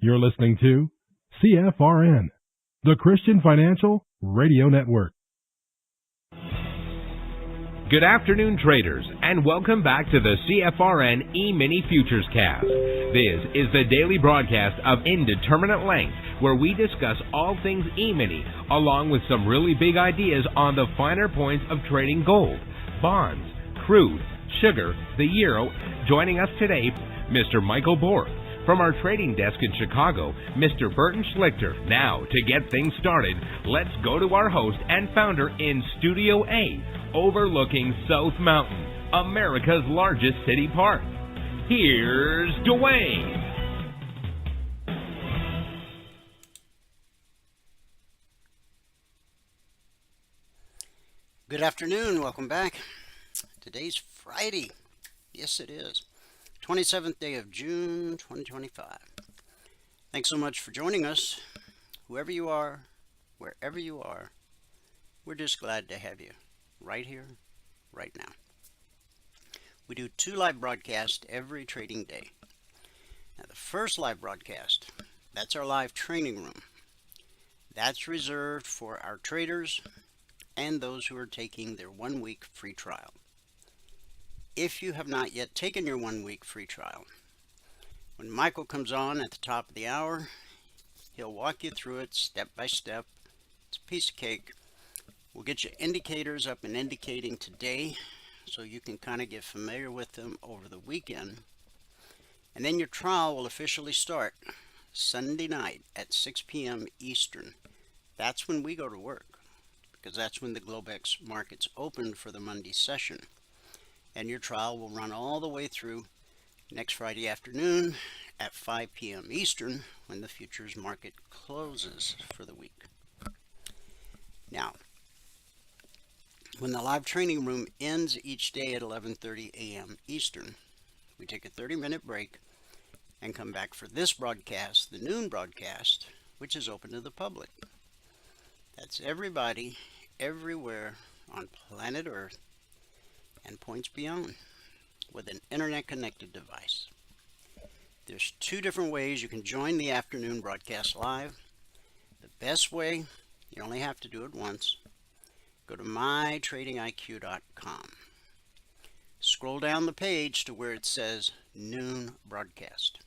You're listening to CFRN, the Christian Financial Radio Network. Good afternoon, traders, and welcome back to the CFRN Emini Futures Cast. This is the daily broadcast of Indeterminate Length, where we discuss all things Emini, along with some really big ideas on the finer points of trading gold, bonds, crude, sugar, the euro. Joining us today, Mr. Michael Borg. From our trading desk in Chicago, Mr. Burton Schlichter. Now, to get things started, let's go to our host and founder in Studio A, overlooking South Mountain, America's largest city park. Here's Dwayne. Good afternoon. Welcome back. Today's Friday. Yes, it is. 27th day of June, 2025. Thanks so much for joining us. Whoever you are, wherever you are, we're just glad to have you right here, right now. We do 2 live broadcasts every trading day. Now, the first live broadcast, that's our live training room. That's reserved for our traders and those who are taking their 1-week free trial. If you have not yet taken your 1-week free trial, when Michael comes on at the top of the hour, he'll walk you through it step by step. It's a piece of cake. We'll get you indicators up and indicating today so you can kind of get familiar with them over the weekend. And then your trial will officially start Sunday night at 6 p.m. Eastern. That's when we go to work, because that's when the Globex markets open for the Monday session. And your trial will run all the way through next Friday afternoon at 5 p.m. Eastern, when the futures market closes for the week. Now, when the live training room ends each day at 11:30 a.m. Eastern, we take a 30-minute break and come back for this broadcast, the noon broadcast, which is open to the public. That's everybody, everywhere on planet Earth, and points beyond, with an internet-connected device. There's 2 different ways you can join the afternoon broadcast live. The best way, you only have to do it once. Go to mytradingiq.com. Scroll down the page to where it says Noon Broadcast.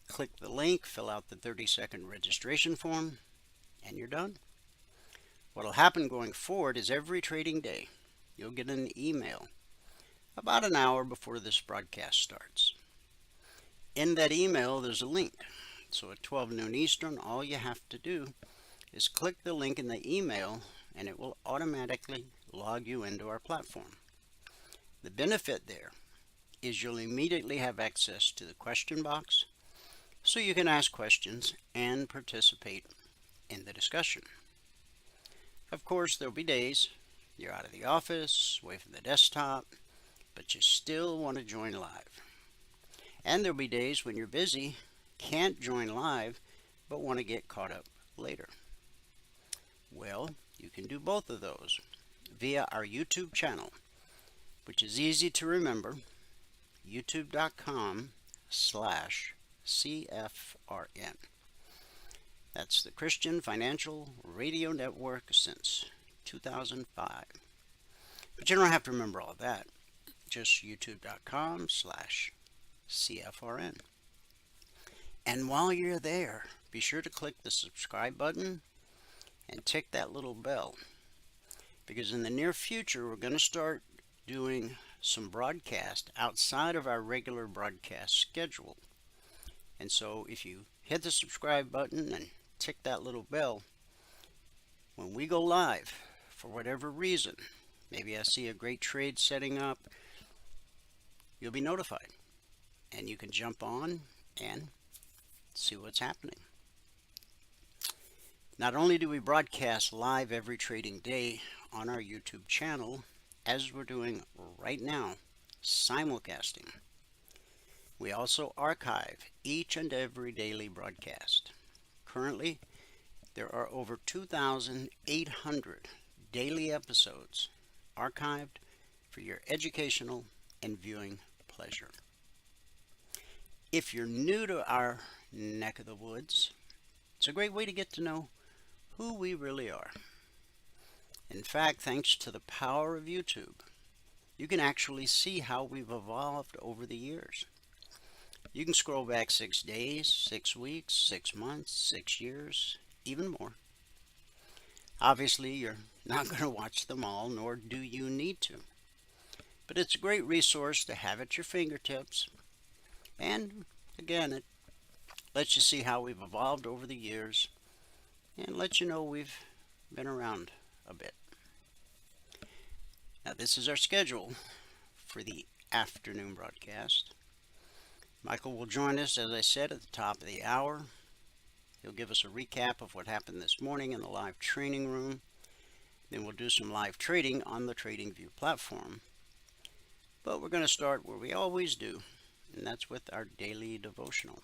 Click the link, fill out the 30-second registration form, and you're done. What will happen going forward is every trading day, you'll get an email about an hour before this broadcast starts. In that email, there's a link. So at 12 noon Eastern, all you have to do is click the link in the email, and it will automatically log you into our platform. The benefit there is you'll immediately have access to the question box, so you can ask questions and participate in the discussion. Of course, there'll be days you're out of the office, away from the desktop, but you still want to join live. And there'll be days when you're busy, can't join live, but want to get caught up later. Well, you can do both of those via our YouTube channel, which is easy to remember, youtube.com/CFRN. That's the Christian Financial Radio Network since 2005. But you don't have to remember all of that. Just youtube.com/CFRN. And while you're there, be sure to click the subscribe button and tick that little bell. Because in the near future, we're going to start doing some broadcast outside of our regular broadcast schedule. And so if you hit the subscribe button and tick that little bell, when we go live, for whatever reason, maybe I see a great trade setting up, you'll be notified. And you can jump on and see what's happening. Not only do we broadcast live every trading day on our YouTube channel, as we're doing right now, simulcasting, we also archive each and every daily broadcast. Currently, there are over 2,800 daily episodes archived for your educational and viewing pleasure. If you're new to our neck of the woods. It's a great way to get to know who we really are. In fact, thanks to the power of YouTube, you can actually see how we've evolved over the years. You can scroll back 6 days, 6 weeks, 6 months, 6 years, even more. Obviously, you're not going to watch them all, nor do you need to. But it's a great resource to have at your fingertips. And again, it lets you see how we've evolved over the years and lets you know we've been around a bit. Now, this is our schedule for the afternoon broadcast. Michael will join us, as I said, at the top of the hour. He'll give us a recap of what happened this morning in the live training room. Then we'll do some live trading on the TradingView platform. But we're going to start where we always do, and that's with our daily devotional.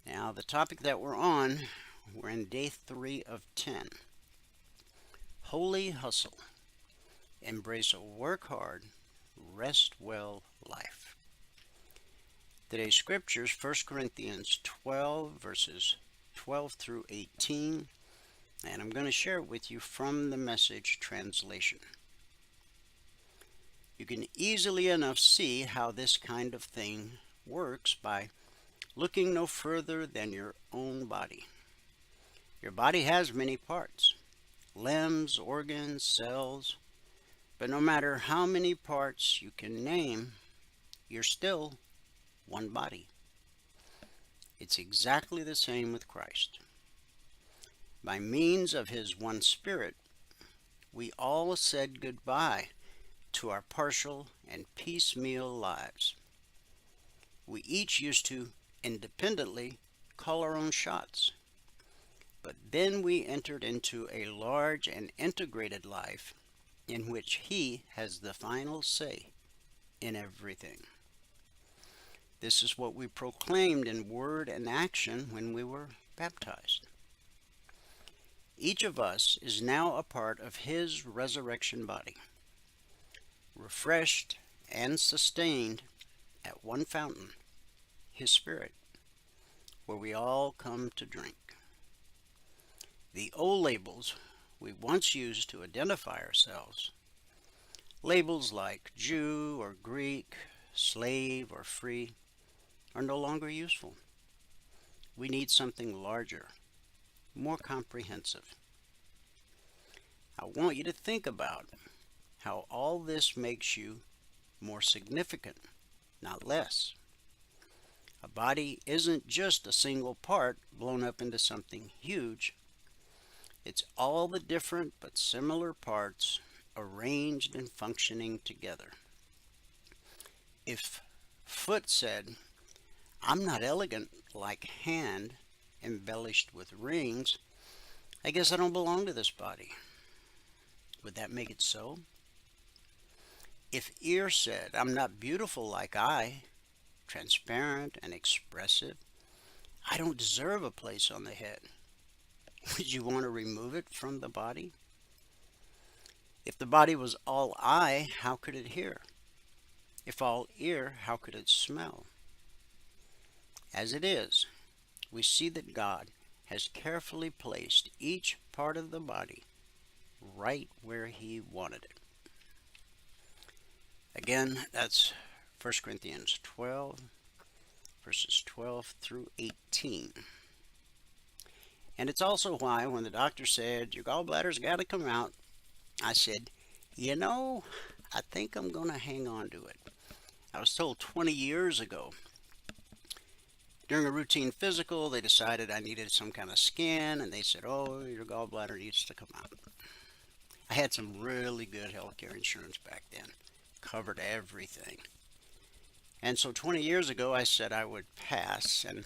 Now, the topic that we're on, we're in day 3 of 10. Holy hustle. Embrace a work hard, rest well life. Today's scriptures, 1 Corinthians 12, verses 12 through 18, and I'm going to share it with you from the Message translation. You can easily enough see how this kind of thing works by looking no further than your own body. Your body has many parts, limbs, organs, cells, but no matter how many parts you can name, you're still one body. It's exactly the same with Christ. By means of his one Spirit, we all said goodbye to our partial and piecemeal lives. We each used to independently call our own shots, but then we entered into a large and integrated life in which he has the final say in everything. This is what we proclaimed in word and action when we were baptized. Each of us is now a part of his resurrection body, refreshed and sustained at one fountain, his Spirit, where we all come to drink. The old labels we once used to identify ourselves, labels like Jew or Greek, slave or free, are no longer useful. We need something larger, more comprehensive. I want you to think about how all this makes you more significant, not less. A body isn't just a single part blown up into something huge. It's all the different but similar parts arranged and functioning together. If foot said, "I'm not elegant like hand, embellished with rings, I guess I don't belong to this body," would that make it so? If ear said, "I'm not beautiful like eye, transparent and expressive, I don't deserve a place on the head," would you want to remove it from the body? If the body was all eye, how could it hear? If all ear, how could it smell? As it is, we see that God has carefully placed each part of the body right where he wanted it. Again, that's 1 Corinthians 12, verses 12 through 18. And it's also why when the doctor said, "Your gallbladder's got to come out," I said, I think I'm going to hang on to it. I was told 20 years ago, during a routine physical, they decided I needed some kind of scan, and they said, "Oh, your gallbladder needs to come out." I had some really good healthcare insurance back then, covered everything. And so 20 years ago, I said I would pass, and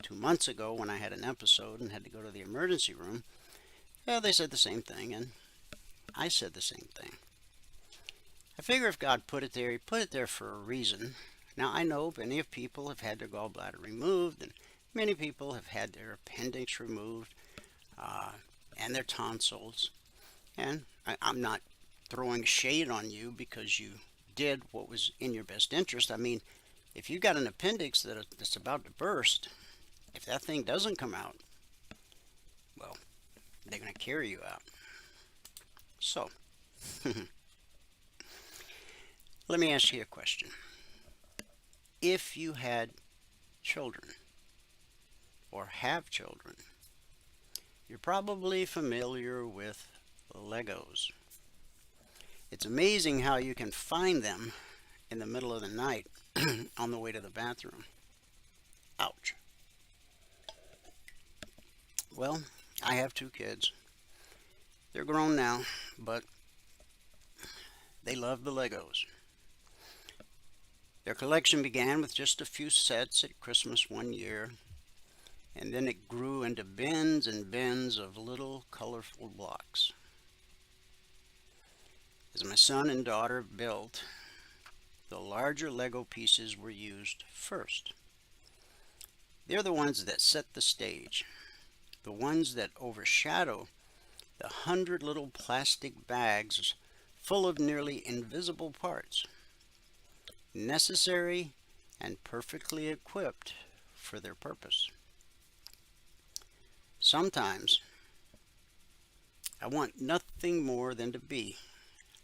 2 months ago, when I had an episode and had to go to the emergency room, they said the same thing, and I said the same thing. I figure if God put it there, he put it there for a reason. Now, I know many of people have had their gallbladder removed, and many people have had their appendix removed, and their tonsils. And I'm not throwing shade on you because you did what was in your best interest. I mean, If you got an appendix that's about to burst, if that thing doesn't come out, well, they're going to carry you out. So, let me ask you a question. If you had children or have children, you're probably familiar with Legos. It's amazing how you can find them in the middle of the night on the way to the bathroom. Ouch. Well, I have 2 kids. They're grown now, but they love the Legos. Their collection began with just a few sets at Christmas one year, and then it grew into bins and bins of little colorful blocks. As my son and daughter built, the larger Lego pieces were used first. They're the ones that set the stage, the ones that overshadow the 100 little plastic bags full of nearly invisible parts, necessary and perfectly equipped for their purpose. Sometimes I want nothing more than to be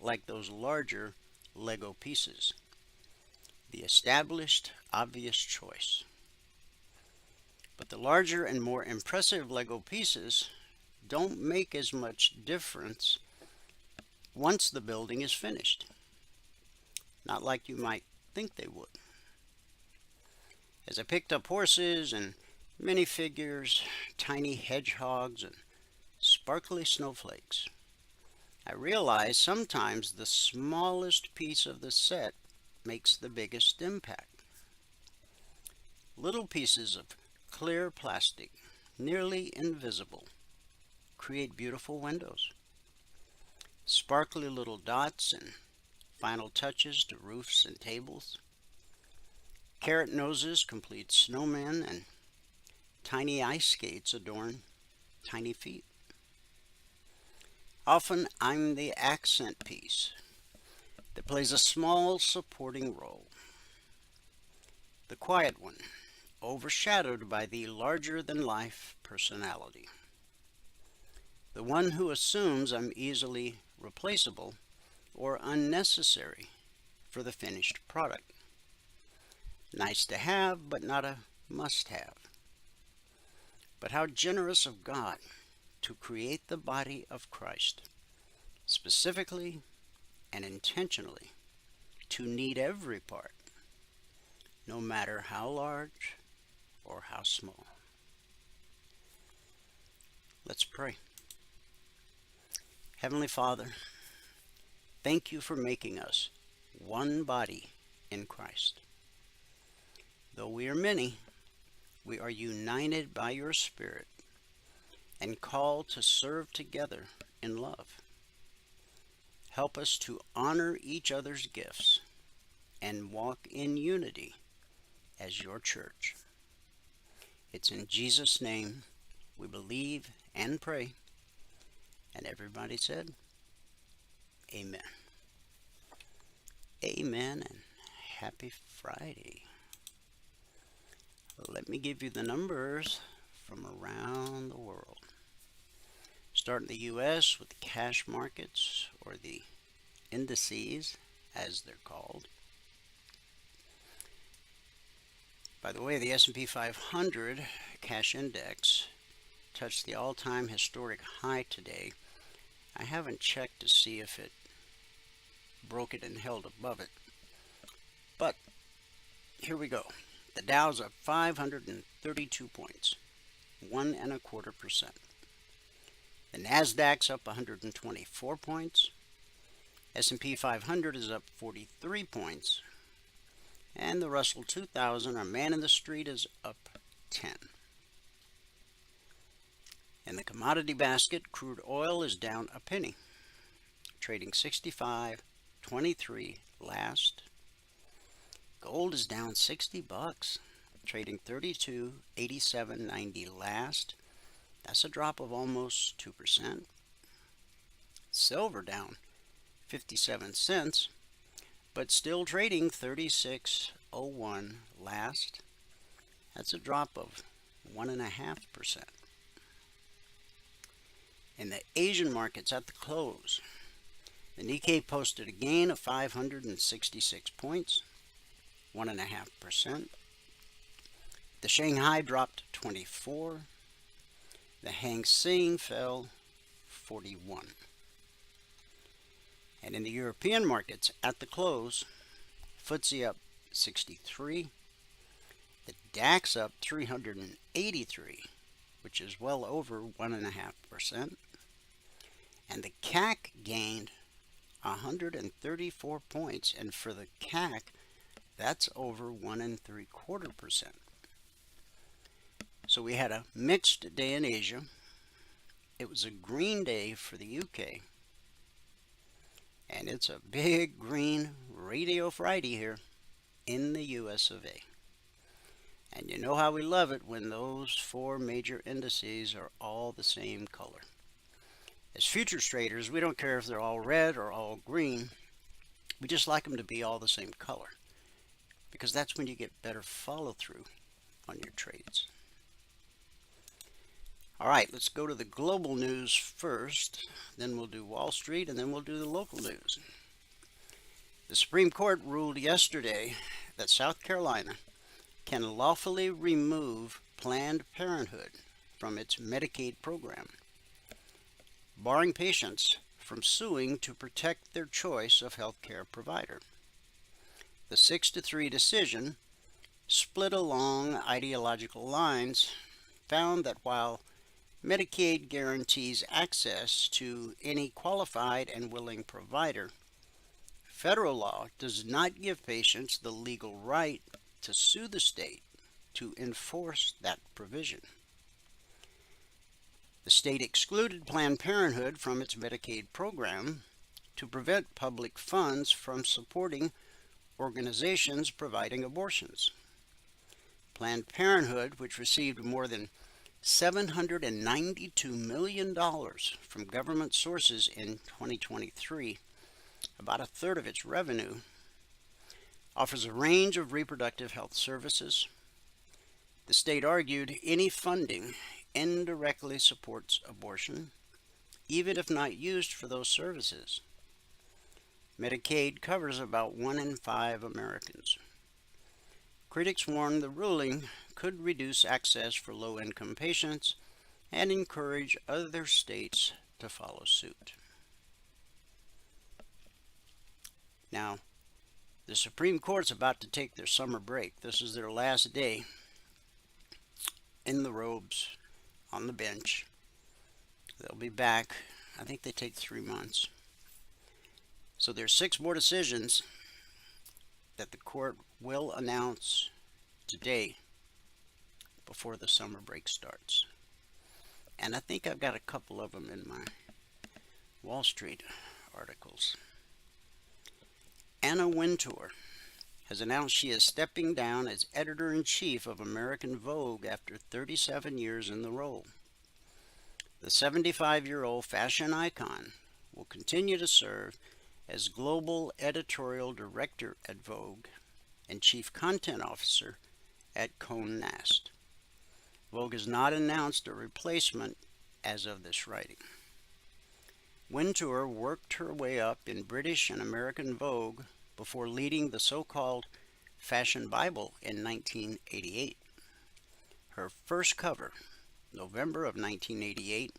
like those larger Lego pieces, the established, obvious choice. But the larger and more impressive Lego pieces don't make as much difference once the building is finished. Not like you might think they would. As I picked up horses and minifigures, tiny hedgehogs, and sparkly snowflakes, I realized sometimes the smallest piece of the set makes the biggest impact. Little pieces of clear plastic, nearly invisible, create beautiful windows. Sparkly little dots and final touches to roofs and tables. Carrot noses complete snowmen, and tiny ice skates adorn tiny feet. Often I'm the accent piece that plays a small supporting role. The quiet one, overshadowed by the larger-than-life personality. The one who assumes I'm easily replaceable or unnecessary for the finished product. Nice to have, but not a must-have. But how generous of God to create the body of Christ, specifically and intentionally, to need every part, no matter how large or how small. Let's pray. Heavenly Father, thank you for making us one body in Christ. Though we are many, we are united by your Spirit and called to serve together in love. Help us to honor each other's gifts and walk in unity as your church. It's in Jesus' name we believe and pray. And everybody said, Amen. Amen and happy Friday. Let me give you the numbers from around the world. Start in the U.S. with the cash markets, or the indices as they're called. By the way, the S&P 500 cash index touched the all-time historic high today. I haven't checked to see if it broke it and held above it. But here we go. The Dow's up 532 points, 1.25%. The Nasdaq's up 124 points. S&P 500 is up 43 points. And the Russell 2000, our man in the street, is up 10. In the commodity basket, crude oil is down a penny, trading 65.23 last. Gold is down $60, trading 32.8790 last. That's a drop of almost 2%. Silver down 57 cents, but still trading 36 0.01 last. That's a drop of 1.5%. In the Asian markets at the close, the Nikkei posted a gain of 566 points, 1.5%. The Shanghai dropped 24. The Hang Seng fell 41. And in the European markets at the close, FTSE up 63. The DAX up 383, which is well over 1.5%. And the CAC gained 134 points. And for the CAC, that's over 1.75%. So we had a mixed day in Asia. It was a green day for the UK. And it's a big green Radio Friday here in the US of A. And you know how we love it when those four major indices are all the same color. As futures traders, we don't care if they're all red or all green. We just like them to be all the same color, because that's when you get better follow through on your trades. All right, let's go to the global news first, then we'll do Wall Street, and then we'll do the local news. The Supreme Court ruled yesterday that South Carolina can lawfully remove Planned Parenthood from its Medicaid program, barring patients from suing to protect their choice of health care provider. The 6-3 decision, split along ideological lines, found that while Medicaid guarantees access to any qualified and willing provider, federal law does not give patients the legal right to sue the state to enforce that provision. The state excluded Planned Parenthood from its Medicaid program to prevent public funds from supporting organizations providing abortions. Planned Parenthood, which received more than $792 million from government sources in 2023, about a third of its revenue, offers a range of reproductive health services. The state argued any funding indirectly supports abortion, even if not used for those services. Medicaid covers about 1 in 5 Americans. Critics warn the ruling could reduce access for low-income patients and encourage other states to follow suit. Now, the Supreme Court's about to take their summer break. This is their last day in the robes on the bench. They'll be back. I think they take 3 months. So there's 6 more decisions that the court will announce today before the summer break starts. And I think I've got a couple of them in my Wall Street articles. Anna Wintour has announced she is stepping down as editor-in-chief of American Vogue after 37 years in the role. The 75-year-old fashion icon will continue to serve as global editorial director at Vogue and chief content officer at Condé Nast. Vogue has not announced a replacement as of this writing. Wintour worked her way up in British and American Vogue before leading the so-called Fashion Bible in 1988. Her first cover, November of 1988,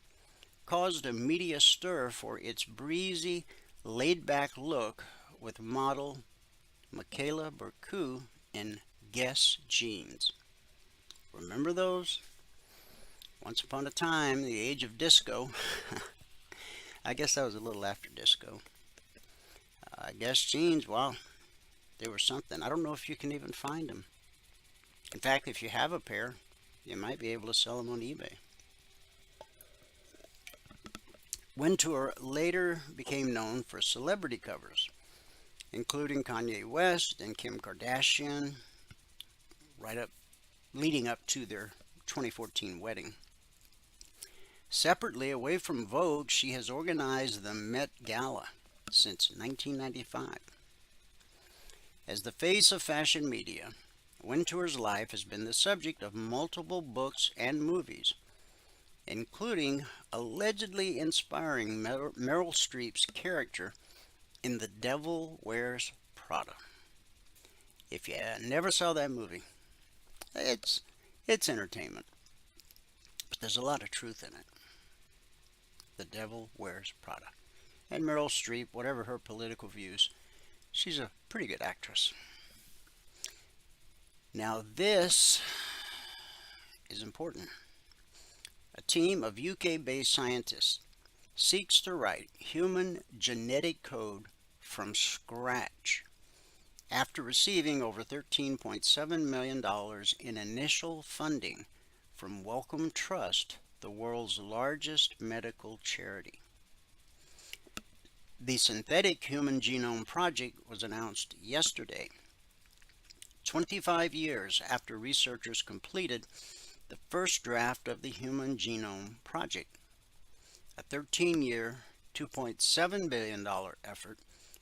caused a media stir for its breezy, laid-back look with model Michaela Berku in Guess jeans. Remember those? Once upon a time, the age of disco. I guess that was a little after disco. Guess jeans, well, they were something. I don't know if you can even find them. In fact, if you have a pair, you might be able to sell them on eBay. Wintour later became known for celebrity covers, including Kanye West and Kim Kardashian, leading up to their 2014 wedding. Separately, away from Vogue, she has organized the Met Gala since 1995. As the face of fashion media, Wintour's life has been the subject of multiple books and movies, including allegedly inspiring Meryl Streep's character in The Devil Wears Prada. If you never saw that movie, it's entertainment, but there's a lot of truth in it. The Devil Wears Prada. And Meryl Streep, whatever her political views, she's a pretty good actress. Now this is important. A team of UK-based scientists seeks to write human genetic code from scratch after receiving over $13.7 million in initial funding from Wellcome Trust, the world's largest medical charity. The Synthetic Human Genome Project was announced yesterday, 25 years after researchers completed the first draft of the Human Genome Project, a 13-year, $2.7 billion effort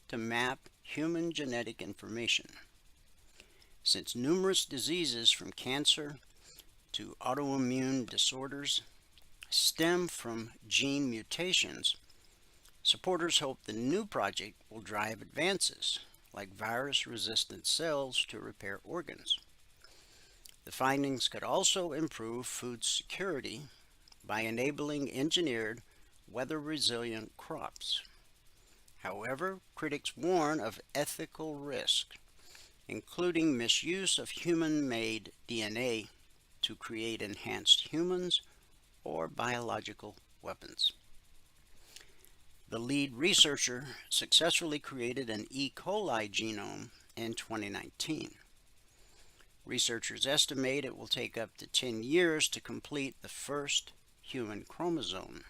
to map human genetic information. Since numerous diseases from cancer to autoimmune disorders stem from gene mutations, supporters hope the new project will drive advances like virus-resistant cells to repair organs. The findings could also improve food security by enabling engineered, weather-resilient crops. However, critics warn of ethical risk, including misuse of human-made DNA to create enhanced humans or biological weapons. The lead researcher successfully created an E. coli genome in 2019. Researchers estimate it will take up to 10 years to complete the first human chromosome,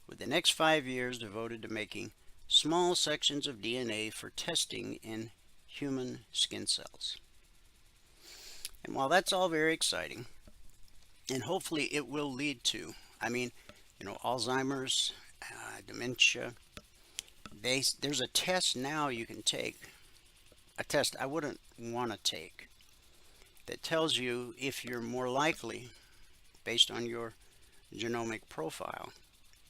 with the next 5 years devoted to making small sections of DNA for testing in human skin cells. And while that's all very exciting, and hopefully it will lead to, Alzheimer's, dementia, there's a test now you can take, a test I wouldn't want to take, that tells you if you're more likely, based on your genomic profile,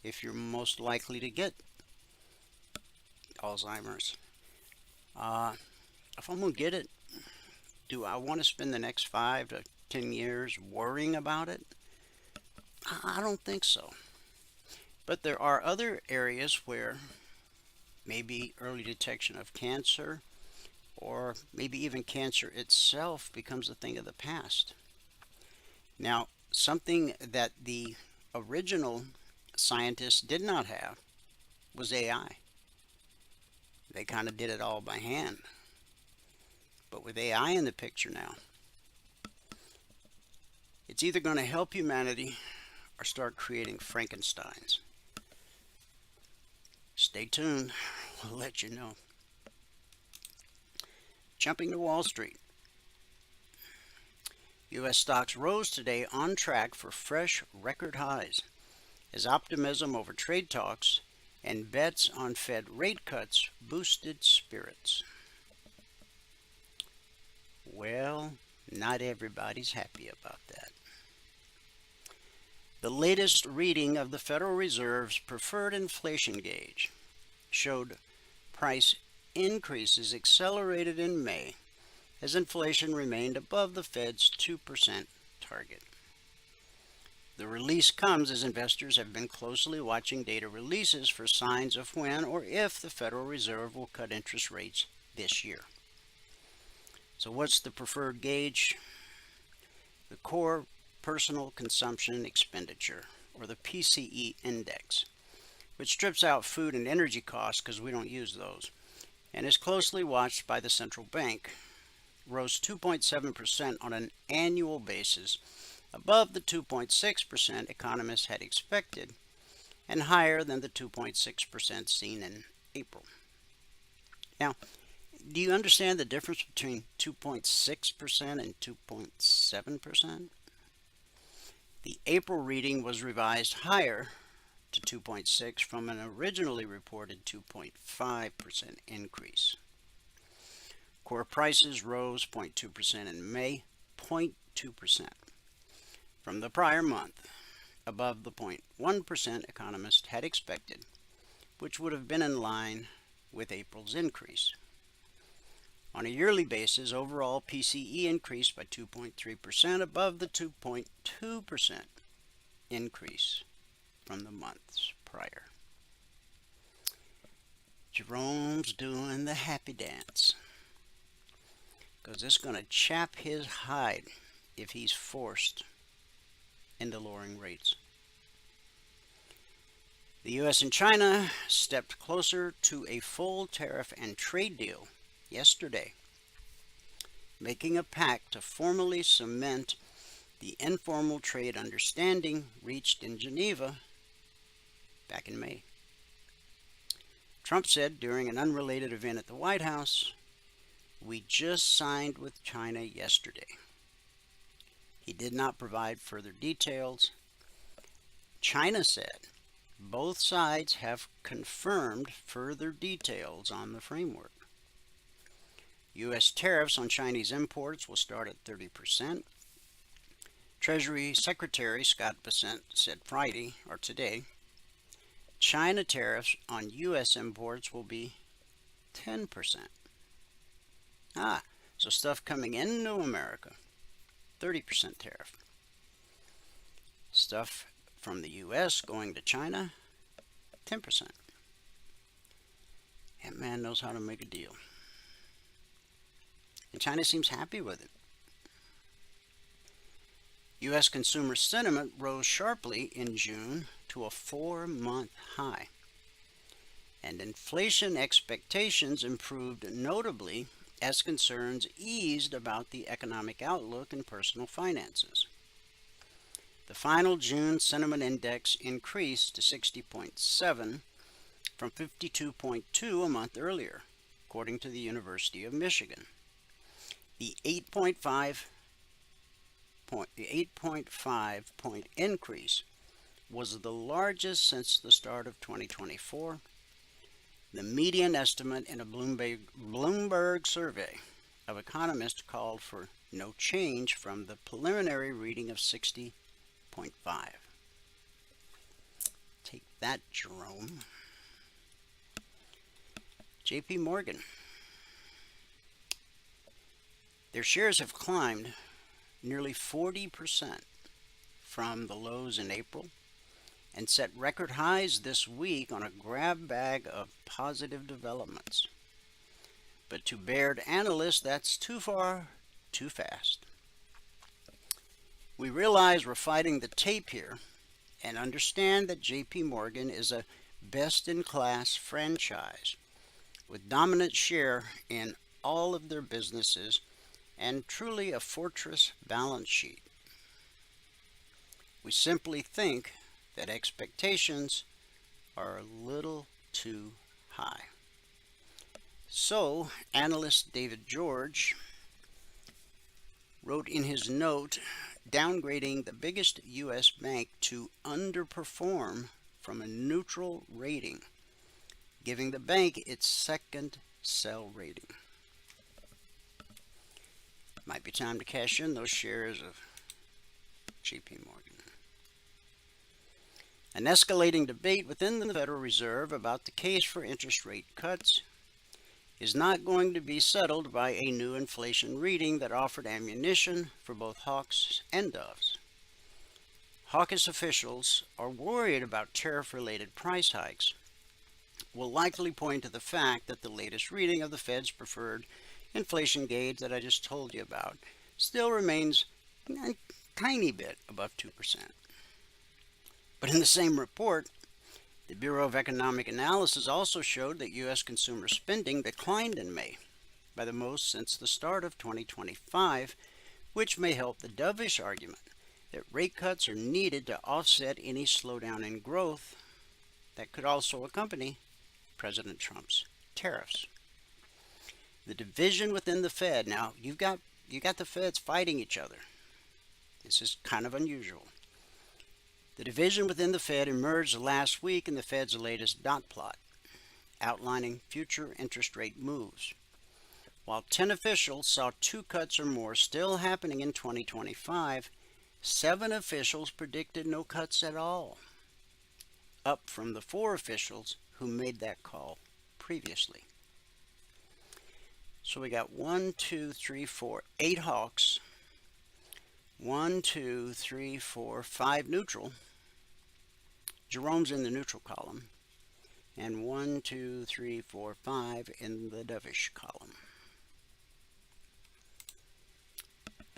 if you're most likely to get Alzheimer's. If I'm going to get it, do I want to spend the next 5 to 10 years worrying about it? I don't think so. But there are other areas where maybe early detection of cancer, or maybe even cancer itself, becomes a thing of the past. Now, something that the original scientists did not have was AI. They kind of did it all by hand. But with AI in the picture now, it's either going to help humanity or start creating Frankensteins. Stay tuned. We'll let you know. Jumping to Wall Street. U.S. stocks rose today on track for fresh record highs as optimism over trade talks and bets on Fed rate cuts boosted spirits. Well, not everybody's happy about that. The latest reading of the Federal Reserve's preferred inflation gauge showed price increases accelerated in May as inflation remained above the Fed's 2% target. The release comes as investors have been closely watching data releases for signs of when or if the Federal Reserve will cut interest rates this year. So what's the preferred gauge? The Core Personal Consumption Expenditure, or the PCE index, which strips out food and energy costs because we don't use those, and is closely watched by the central bank, rose 2.7% on an annual basis, above the 2.6% economists had expected, and higher than the 2.6% seen in April. Now, do you understand the difference between 2.6% and 2.7%? The April reading was revised higher to 2.6 from an originally reported 2.5% increase. Core prices rose 0.2% in May, 0.2% from the prior month, above the 0.1% economists had expected, which would have been in line with April's increase. On a yearly basis, overall PCE increased by 2.3%, above the 2.2% increase from the months prior. Jerome's doing the happy dance, because it's going to chap his hide if he's forced into lowering rates. The U.S. and China stepped closer to a full tariff and trade deal yesterday, making a pact to formally cement the informal trade understanding reached in Geneva back in May. Trump said during an unrelated event at the White House, "We just signed with China yesterday." He did not provide further details. China said both sides have confirmed further details on the framework. U.S. tariffs on Chinese imports will start at 30%. Treasury Secretary Scott Bessent said Friday, or today, China tariffs on U.S. imports will be 10%. So stuff coming into America, 30% tariff. Stuff from the U.S. going to China, 10%. That man knows how to make a deal. And China seems happy with it. U.S. consumer sentiment rose sharply in June to a 4-month high, and inflation expectations improved notably as concerns eased about the economic outlook and personal finances. The final June sentiment index increased to 60.7 from 52.2 a month earlier, according to the University of Michigan. The 8.5 point increase was the largest since the start of 2024. The median estimate in a Bloomberg survey of economists called for no change from the preliminary reading of 60.5. Take that, Jerome. JP Morgan. Their shares have climbed nearly 40% from the lows in April and set record highs this week on a grab bag of positive developments. But to Baird analysts, that's too far, too fast. We realize we're fighting the tape here and understand that JP Morgan is a best-in-class franchise with dominant share in all of their businesses and truly a fortress balance sheet. We simply think that expectations are a little too high. So, analyst David George wrote in his note downgrading the biggest U.S. bank to underperform from a neutral rating, giving the bank its second sell rating. Might be time to cash in those shares of JP Morgan. An escalating debate within the Federal Reserve about the case for interest rate cuts is not going to be settled by a new inflation reading that offered ammunition for both hawks and doves. Hawkish officials are worried about tariff-related price hikes, will likely point to the fact that the latest reading of the Fed's preferred inflation gauge that I just told you about still remains a tiny bit above 2%. But in the same report, the Bureau of Economic Analysis also showed that U.S. consumer spending declined in May by the most since the start of 2025, which may help the dovish argument that rate cuts are needed to offset any slowdown in growth that could also accompany President Trump's tariffs. The division within the Fed, now you got the Feds fighting each other. This is kind of unusual. The division within the Fed emerged last week in the Fed's latest dot plot, outlining future interest rate moves. While 10 officials saw 2 cuts or more still happening in 2025, 7 officials predicted no cuts at all, up from the 4 officials who made that call previously. So we got 1, 2, 3, 4, 8 hawks, 1, 2, 3, 4, 5 neutral. Jerome's in the neutral column. And 1, 2, 3, 4, 5 in the dovish column.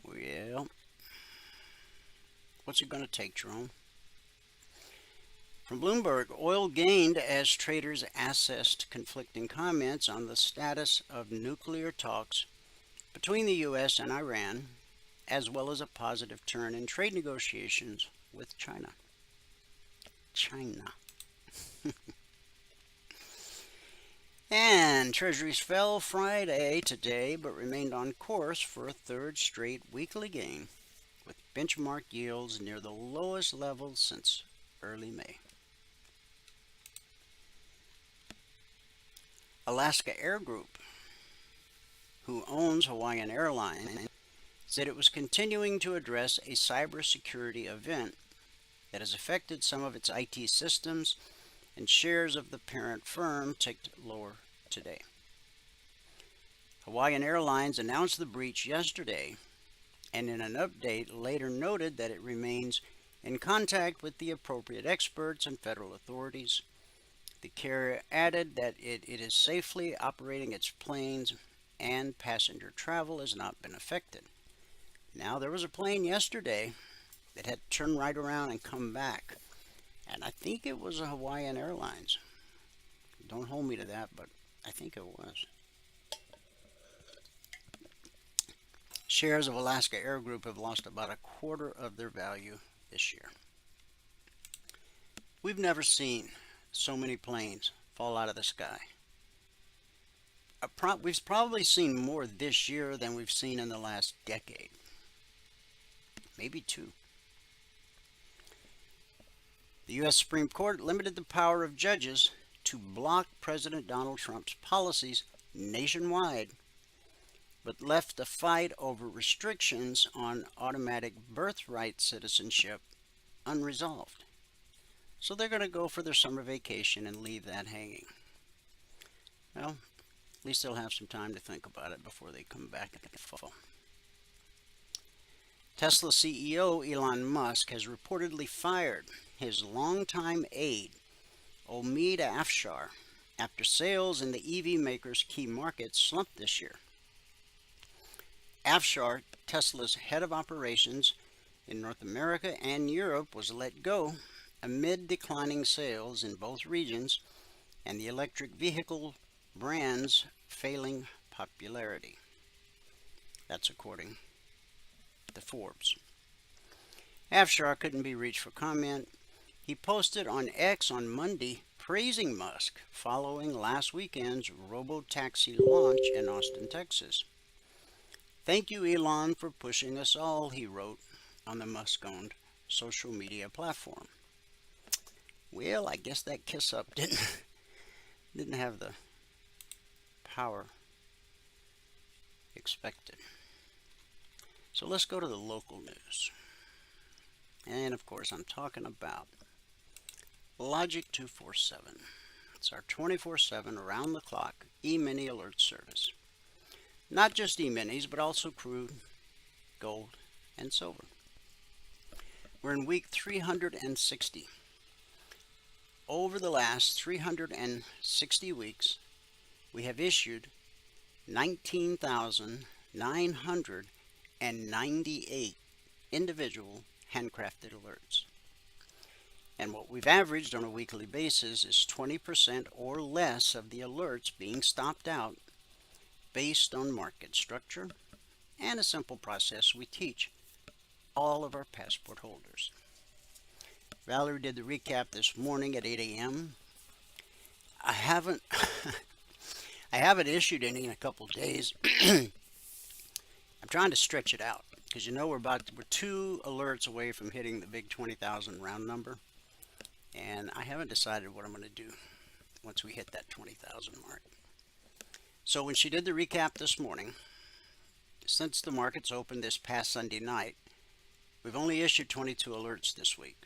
Well, what's it going to take, Jerome? From Bloomberg, oil gained as traders assessed conflicting comments on the status of nuclear talks between the U.S. and Iran, as well as a positive turn in trade negotiations with China. And Treasuries fell Friday today, but remained on course for a third straight weekly gain, with benchmark yields near the lowest levels since early May. Alaska Air Group, who owns Hawaiian Airlines, said it was continuing to address a cybersecurity event that has affected some of its IT systems, and shares of the parent firm ticked lower today. Hawaiian Airlines announced the breach yesterday, and in an update later noted that it remains in contact with the appropriate experts and federal authorities. The carrier added that it is safely operating its planes and passenger travel has not been affected. Now, there was a plane yesterday that had to turn right around and come back, and I think it was a Hawaiian Airlines. Don't hold me to that, but I think it was. Shares of Alaska Air Group have lost about a quarter of their value this year. We've never seen so many planes fall out of the sky. We've probably seen more this year than we've seen in the last decade. Maybe 2. The U.S. Supreme Court limited the power of judges to block President Donald Trump's policies nationwide, but left the fight over restrictions on automatic birthright citizenship unresolved. So they're going to go for their summer vacation and leave that hanging. Well, at least they'll have some time to think about it before they come back in the fall. Tesla CEO Elon Musk has reportedly fired his longtime aide, Omid Afshar, after sales in the EV maker's key markets slumped this year. Afshar, Tesla's head of operations in North America and Europe, was let go amid declining sales in both regions and the electric vehicle brand's failing popularity. That's according to Forbes. Afshar couldn't be reached for comment. He posted on X on Monday praising Musk following last weekend's robo-taxi launch in Austin, Texas. "Thank you, Elon, for pushing us all," he wrote on the Musk-owned social media platform. Well, I guess that kiss up didn't have the power expected. So let's go to the local news. And of course, I'm talking about Logic 247. It's our 24/7 around the clock E-mini alert service. Not just E-minis, but also crude, gold, and silver. We're in week 360. Over the last 360 weeks, we have issued 19,998 individual handcrafted alerts. And what we've averaged on a weekly basis is 20% or less of the alerts being stopped out based on market structure and a simple process we teach all of our passport holders. Valerie did the recap this morning at 8 a.m. I haven't issued any in a couple days. I'm trying to stretch it out because we're 2 alerts away from hitting the big 20,000 round number, and I haven't decided what I'm going to do once we hit that 20,000 mark. So when she did the recap this morning, since the markets opened this past Sunday night, we've only issued 22 alerts this week.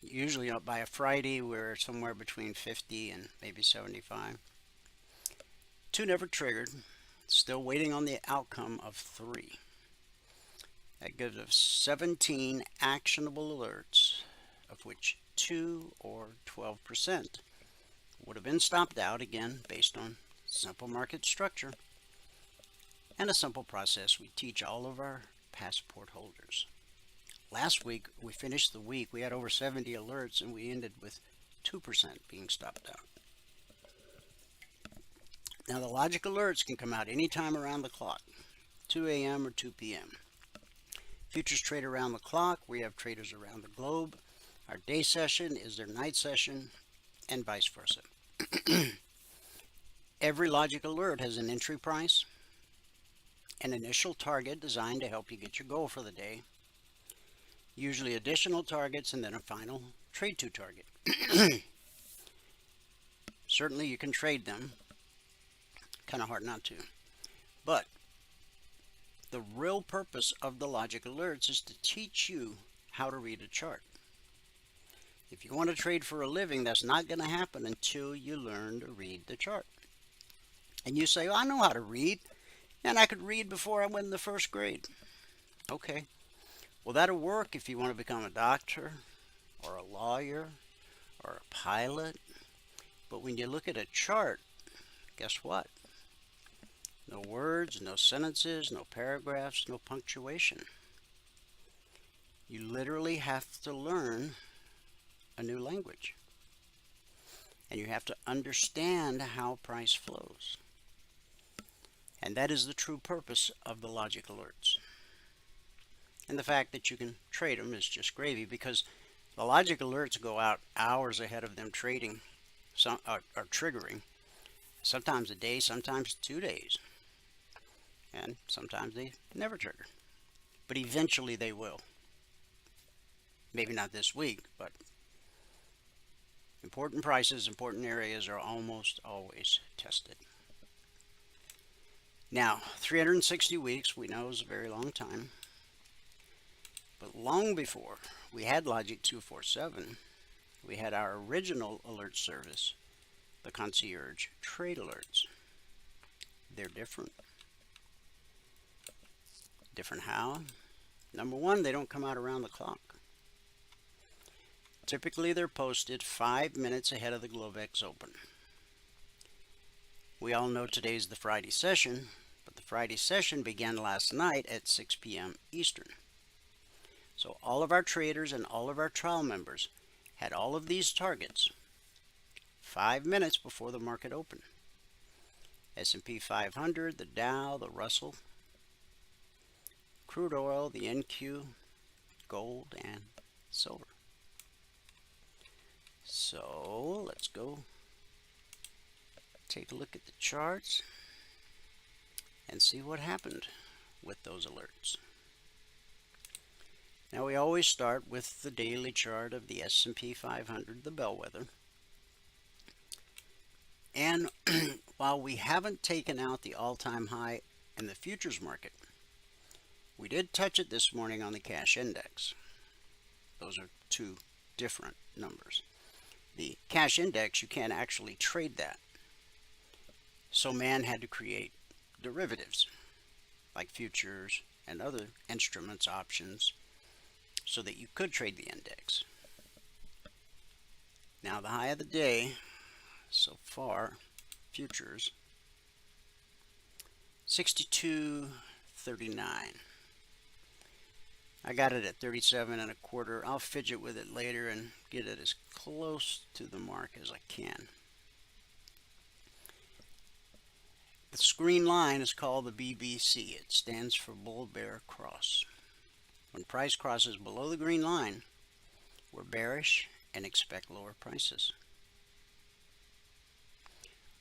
Usually by a Friday, we're somewhere between 50 and maybe 75. 2 never triggered. Still waiting on the outcome of 3. That gives us 17 actionable alerts, of which 2 or 12% would have been stopped out, again, based on simple market structure and a simple process we teach all of our passport holders. Last week, we finished the week, we had over 70 alerts, and we ended with 2% being stopped out. Now, the logic alerts can come out anytime around the clock, 2 a.m. or 2 p.m. Futures trade around the clock. We have traders around the globe. Our day session is their night session, and vice versa. Every logic alert has an entry price, an initial target designed to help you get your goal for the day, usually additional targets, and then a final trade to target. Certainly you can trade them. Kind of hard not to. But the real purpose of the logic alerts is to teach you how to read a chart. If you want to trade for a living, that's not going to happen until you learn to read the chart. And you say, well, I know how to read, and I could read before I went in the first grade. Okay. Well, that'll work if you want to become a doctor or a lawyer or a pilot. But when you look at a chart, guess what? No words, no sentences, no paragraphs, no punctuation. You literally have to learn a new language. And you have to understand how price flows. And that is the true purpose of the logic alerts. And the fact that you can trade them is just gravy, because the logic alerts go out hours ahead of them trading, or triggering. Sometimes a day, sometimes 2 days. And sometimes they never trigger. But eventually they will. Maybe not this week, but important prices, important areas are almost always tested. Now, 360 weeks, we know, is a very long time. But long before we had Logic 247, we had our original alert service, the Concierge Trade Alerts. They're different. Different how? Number one, they don't come out around the clock. Typically, they're posted 5 minutes ahead of the Globex open. We all know today's the Friday session, but the Friday session began last night at 6 p.m. Eastern. So all of our traders and all of our trial members had all of these targets 5 minutes before the market opened. S&P 500, the Dow, the Russell, crude oil, the NQ, gold, and silver. So let's go take a look at the charts and see what happened with those alerts. Now we always start with the daily chart of the S&P 500, the bellwether. And while we haven't taken out the all-time high in the futures market, we did touch it this morning on the cash index. Those are two different numbers. The cash index, you can't actually trade that. So man had to create derivatives like futures and other instruments, options, so that you could trade the index. Now the high of the day so far, futures, 62.39. I got it at 37 and a quarter. I'll fidget with it later and get it as close to the mark as I can. This green line is called the BBC. It stands for Bull Bear Cross. When price crosses below the green line, we're bearish and expect lower prices.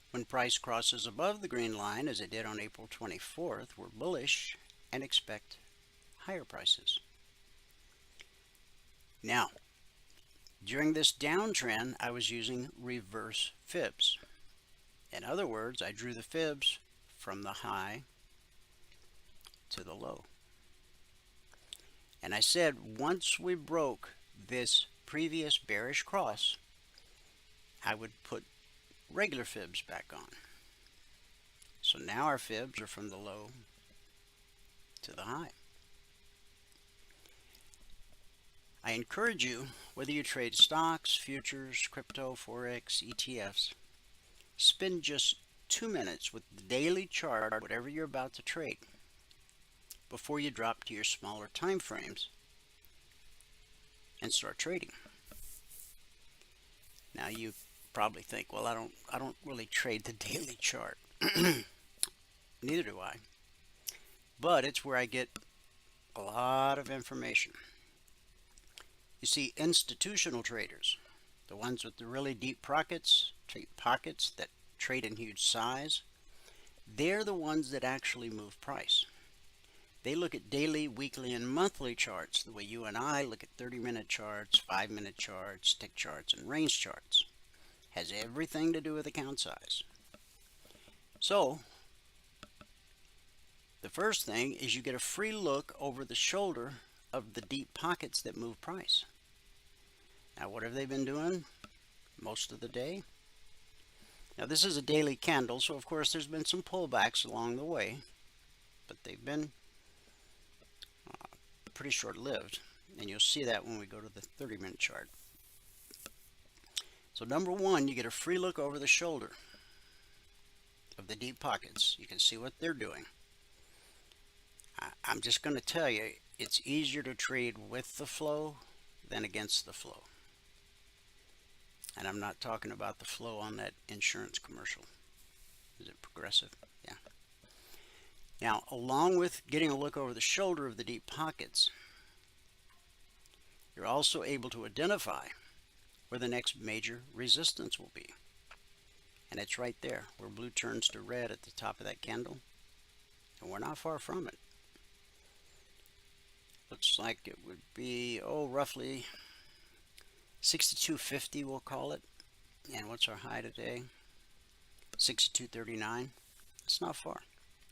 When price crosses above the green line, as it did on April 24th, we're bullish and expect higher prices. Now, during this downtrend, I was using reverse fibs. In other words, I drew the fibs from the high to the low. And I said once we broke this previous bearish cross, I would put regular fibs back on. So now our fibs are from the low to the high. I encourage you, whether you trade stocks, futures, crypto, Forex, ETFs, spend just 2 minutes with the daily chart, whatever you're about to trade, before you drop to your smaller time frames and start trading. Now you probably think, well, I don't really trade the daily chart. Neither do I. But it's where I get a lot of information. You see, institutional traders, the ones with the really deep pockets that trade in huge size, they're the ones that actually move price. They look at daily, weekly, and monthly charts the way you and I look at 30-minute charts, 5-minute charts, tick charts, and range charts. Has everything to do with account size. So, the first thing is you get a free look over the shoulder of the deep pockets that move price. Now, what have they been doing most of the day? Now, this is a daily candle, so of course there's been some pullbacks along the way, but they've been pretty short-lived, and you'll see that when we go to the 30-minute chart. So number one, you get a free look over the shoulder of the deep pockets. You can see what they're doing. I'm just going to tell you, it's easier to trade with the flow than against the flow. And I'm not talking about the flow on that insurance commercial. Is it Progressive? Yeah. Now, along with getting a look over the shoulder of the deep pockets, you're also able to identify where the next major resistance will be. And it's right there, where blue turns to red at the top of that candle. And we're not far from it. Looks like it would be, roughly 62.50, we'll call it. And what's our high today? 62.39. It's not far.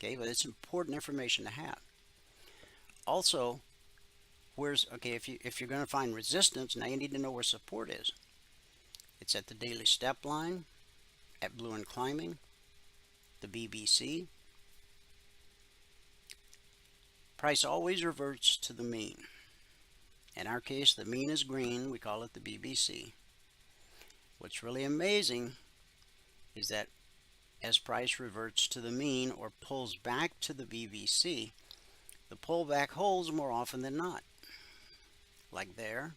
Okay, but it's important information to have. Also, if you're going to find resistance, now you need to know where support is. It's at the daily step line, at blue and climbing, the BBC. Price always reverts to the mean. In our case, the mean is green. We call it the BBC. What's really amazing is that as price reverts to the mean or pulls back to the BBC, the pullback holds more often than not. Like there,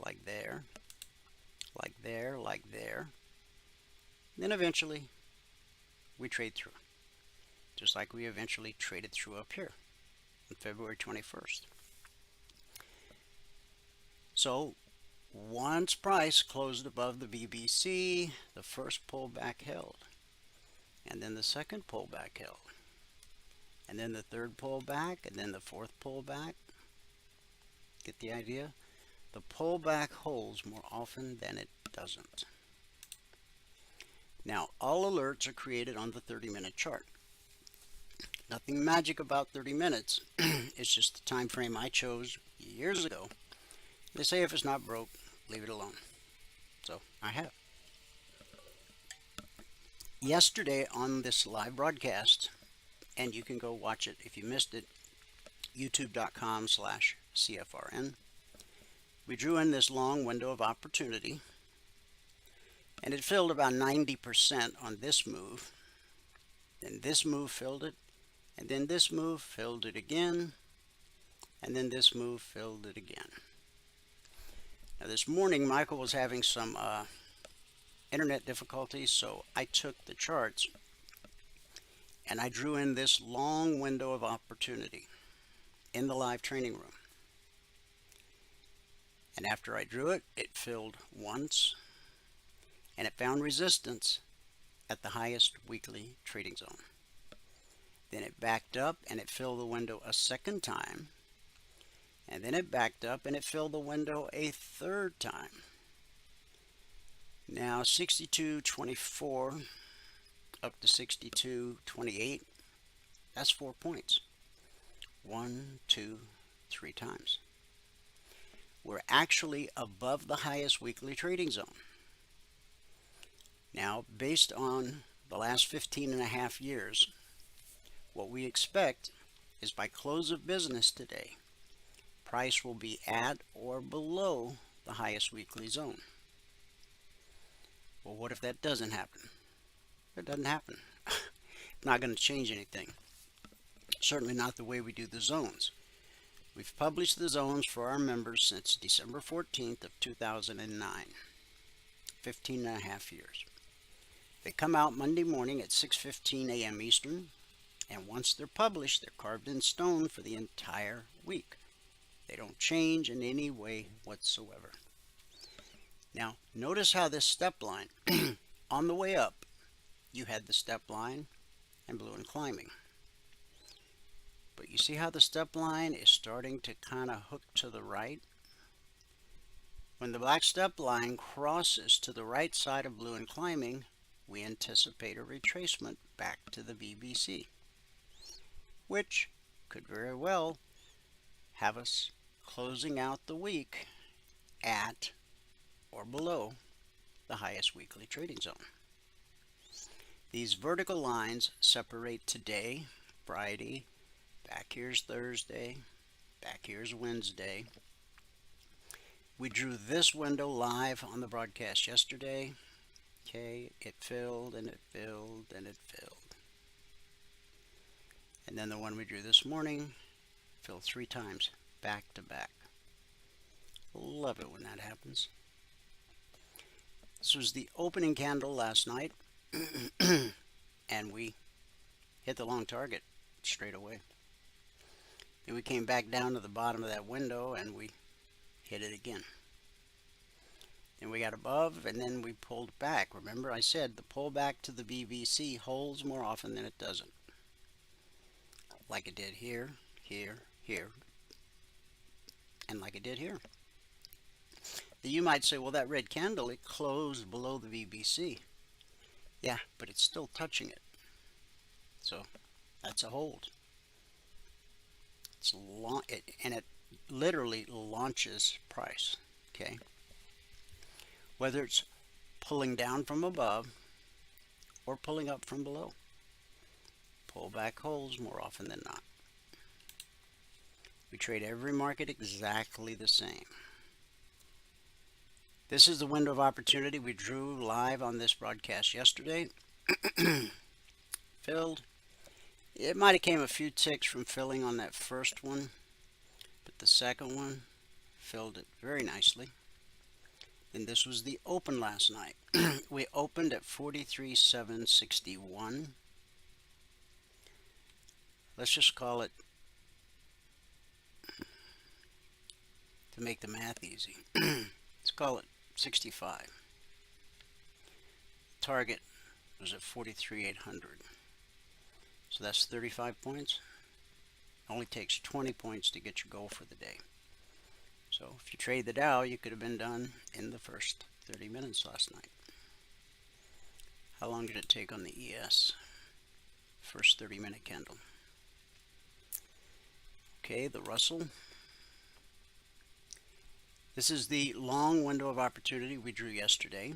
like there, like there, like there. Then eventually, we trade through. Just like we eventually traded through up here on February 21st. So, once price closed above the BBC, the first pullback held. And then the second pullback held. And then the third pullback, and then the fourth pullback. Get the idea? The pullback holds more often than it doesn't. Now, all alerts are created on the 30-minute chart. Nothing magic about 30 minutes. It's just the time frame I chose years ago. They say if it's not broke, leave it alone. So, I have. Yesterday on this live broadcast, and you can go watch it if you missed it, youtube.com/CFRN. We drew in this long window of opportunity, and it filled about 90% on this move. Then this move filled it, and then this move filled it again, and then this move filled it again. Now this morning, Michael was having some internet difficulties, so I took the charts and I drew in this long window of opportunity in the live training room. And after I drew it, it filled once, and it found resistance at the highest weekly trading zone. Then it backed up and it filled the window a second time, and then it backed up and it filled the window a third time. Now 62.24, up to 62.28. That's 4 points. 1, 2, 3 times. We're actually above the highest weekly trading zone. Now, based on the last 15 and a half years, what we expect is by close of business today, price will be at or below the highest weekly zone. Well, what if that doesn't happen? It doesn't happen. It's not going to change anything. Certainly not the way we do the zones. We've published the zones for our members since December 14th of 2009. 15 and a half years. They come out Monday morning at 6:15 a.m. Eastern, and once they're published, they're carved in stone for the entire week. They don't change in any way whatsoever. Now, notice how this step line, on the way up, you had the step line and blue and climbing. But you see how the step line is starting to kind of hook to the right? When the black step line crosses to the right side of blue and climbing, we anticipate a retracement back to the BBC, which could very well have us closing out the week at or below the highest weekly trading zone. These vertical lines separate today, Friday, back here's Thursday, back here's Wednesday. We drew this window live on the broadcast yesterday. Okay, it filled and it filled and it filled. And then the one we drew this morning filled 3 times back to back. Love it when that happens. This was the opening candle last night, and we hit the long target straight away. Then we came back down to the bottom of that window and we hit it again. Then we got above and then we pulled back. Remember I said the pullback to the BBC holds more often than it doesn't. Like it did here, here, here, and like it did here. You might say, well, that red candle, it closed below the BBC. Yeah, but it's still touching it. So that's a hold. And it literally launches price. Okay. Whether it's pulling down from above or pulling up from below. Pullback holds more often than not. We trade every market exactly the same. This is the window of opportunity we drew live on this broadcast yesterday. Filled. It might have came a few ticks from filling on that first one, but the second one filled it very nicely. And this was the open last night. We opened at 43,761. Let's just call it, to make the math easy, let's call it 65. Target was at 43,800. So that's 35 points. It only takes 20 points to get your goal for the day. So if you trade the Dow, you could have been done in the first 30 minutes last night. How long did it take on the ES? First 30-minute candle. Okay, the Russell. This is the long window of opportunity we drew yesterday,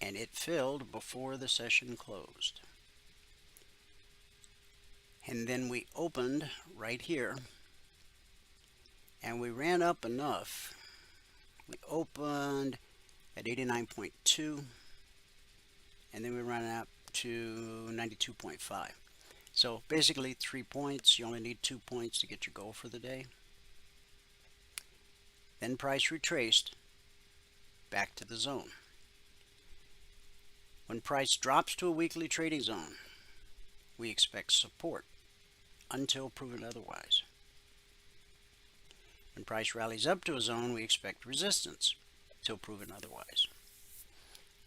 and it filled before the session closed. And then we opened right here, and we ran up enough. We opened at 89.2, and then we ran up to 92.5. So basically 3 points. You only need 2 points to get your goal for the day. Then price retraced back to the zone. When price drops to a weekly trading zone, we expect support until proven otherwise. When price rallies up to a zone, we expect resistance until proven otherwise.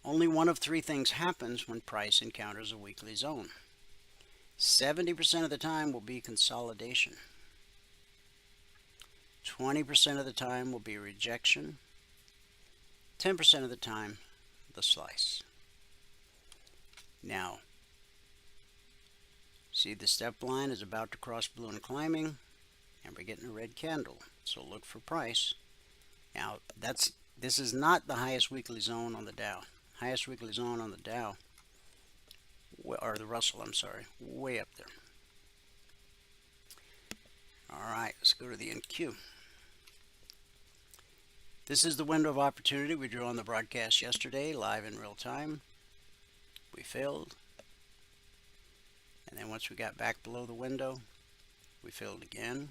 Only one of 3 things happens when price encounters a weekly zone. 70% of the time will be consolidation. 20% of the time will be rejection. 10% of the time, the slice. Now, see, the step line is about to cross blue and climbing, and we're getting a red candle. So look for price. Now, this is not the highest weekly zone on the Dow. Highest weekly zone on the Dow, or the Russell, I'm sorry, way up there. All right, let's go to the NQ. This is the window of opportunity we drew on the broadcast yesterday, live in real time. We failed. And then once we got back below the window, we failed again.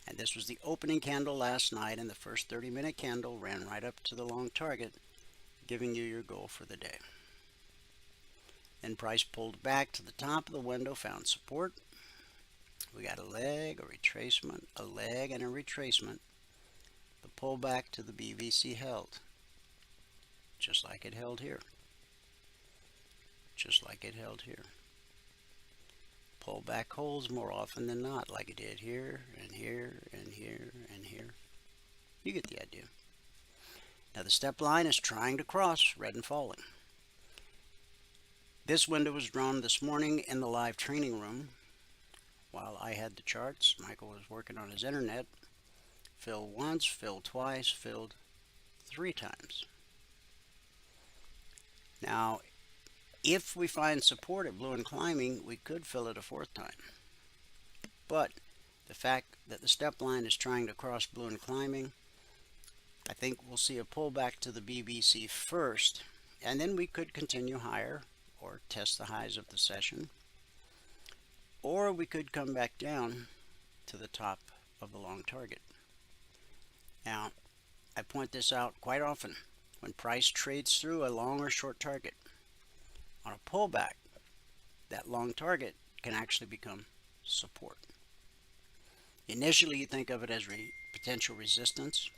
And this was the opening candle last night, and the first 30-minute candle ran right up to the long target, giving you your goal for the day. Then price pulled back to the top of the window, found support. We got a leg, a retracement, a leg, and a retracement. The pullback to the BVC held, just like it held here. Just like it held here. Pullback holds more often than not, like it did here, and here, and here, and here. You get the idea. Now the step line is trying to cross red and falling. This window was drawn this morning in the live training room while I had the charts. Michael was working on his internet. Filled once, filled twice, filled 3 times. Now, if we find support at blue and climbing, we could fill it a 4th time. But the fact that the step line is trying to cross blue and climbing, I think we'll see a pullback to the BBC first, and then we could continue higher or test the highs of the session, or we could come back down to the top of the long target. Now, I point this out quite often. When price trades through a long or short target, on a pullback, that long target can actually become support. Initially, you think of it as potential resistance,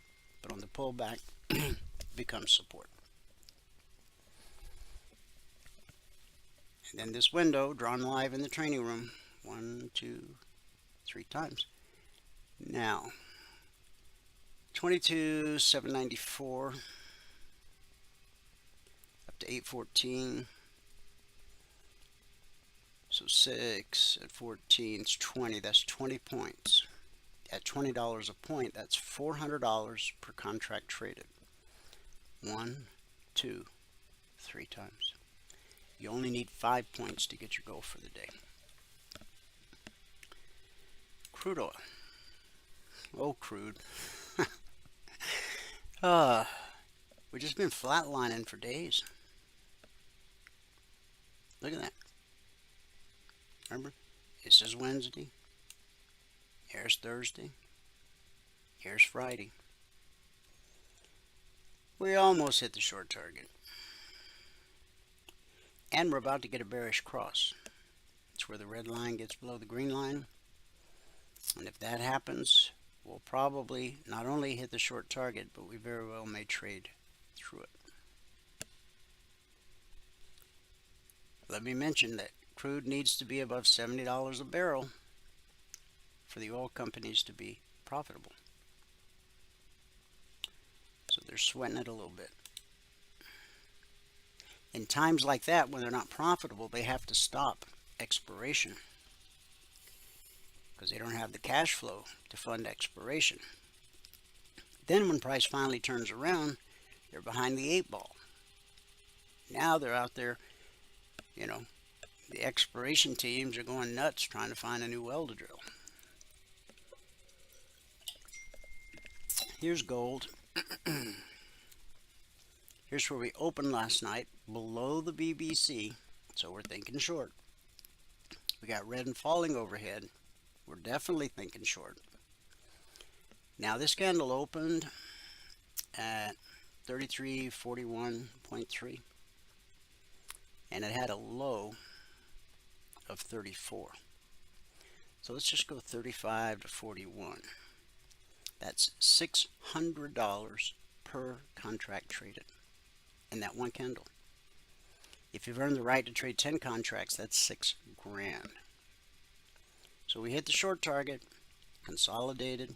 but on the pullback, it becomes support. And then this window, drawn live in the training room, 1, 2, 3 times. Now, 22,794 up to 814. So 6 at 14 is 20. That's 20 points. At $20 a point, that's $400 per contract traded. 1, 2, 3 times. You only need 5 points to get your goal for the day. Crude oil. Oh, crude. We've just been flatlining for days. Look at that. Remember? This is Wednesday. Here's Thursday. Here's Friday. We almost hit the short target. And we're about to get a bearish cross. It's where the red line gets below the green line. And if that happens, we'll probably not only hit the short target, but we very well may trade through it. Let me mention that crude needs to be above $70 a barrel for the oil companies to be profitable. So they're sweating it a little bit. In times like that, when they're not profitable, they have to stop exploration because they don't have the cash flow to fund exploration. Then when price finally turns around, they're behind the 8 ball. Now they're out there, you know, the exploration teams are going nuts trying to find a new well to drill. Here's gold. Here's where we opened last night, below the BBC, so we're thinking short. We got red and falling overhead. We're definitely thinking short. Now this candle opened at 3341.3, and it had a low of 34. So let's just go 35 to 41. That's $600 per contract traded in that one candle. If you've earned the right to trade 10 contracts, that's $6 grand. So we hit the short target, consolidated,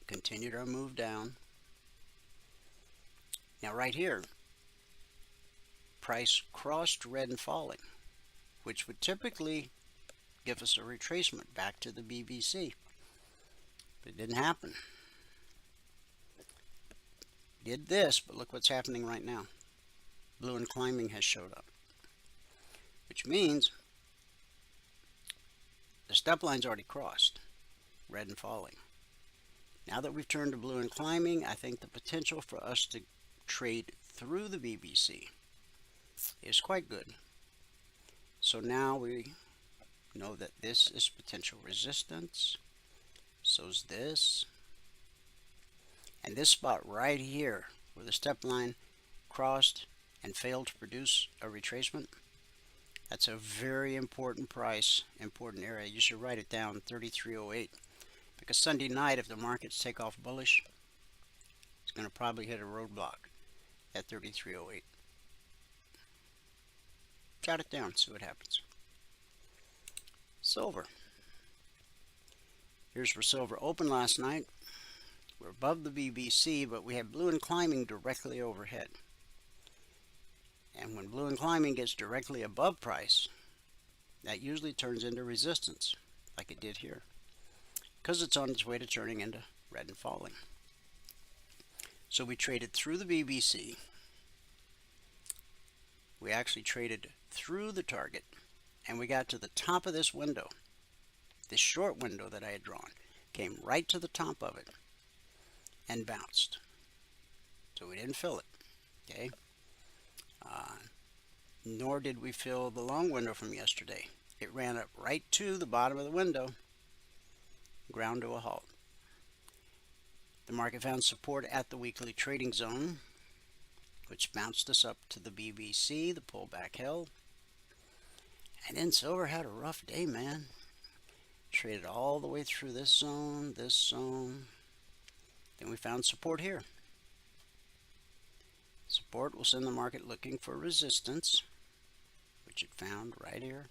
continued our move down. Now right here, price crossed red and falling, which would typically give us a retracement back to the BBC. But it didn't happen. Did this, but look what's happening right now. Blue and climbing has showed up, which means the step line's already crossed, red and falling. Now that we've turned to blue and climbing, I think the potential for us to trade through the BBC is quite good. So now we know that this is potential resistance. So's this. And this spot right here, where the step line crossed and failed to produce a retracement, that's a very important price, important area. You should write it down, 3308. Because Sunday night, if the markets take off bullish, it's going to probably hit a roadblock at 3308. Jot it down, see what happens. Silver. Here's where silver opened last night. We're above the BBC, but we have blue and climbing directly overhead. And when blue and climbing gets directly above price, that usually turns into resistance, like it did here, because it's on its way to turning into red and falling. So we traded through the BBC. We actually traded through the target, and we got to the top of this window. This short window that I had drawn came right to the top of it and bounced. So we didn't fill it, okay? Nor did we fill the long window from yesterday. It ran up right to the bottom of the window, ground to a halt. The market found support at the weekly trading zone, which bounced us up to the BBC. The pullback held. And then silver had a rough day, man. Traded all the way through this zone. Then we found support here. Support will send the market looking for resistance, which it found right here.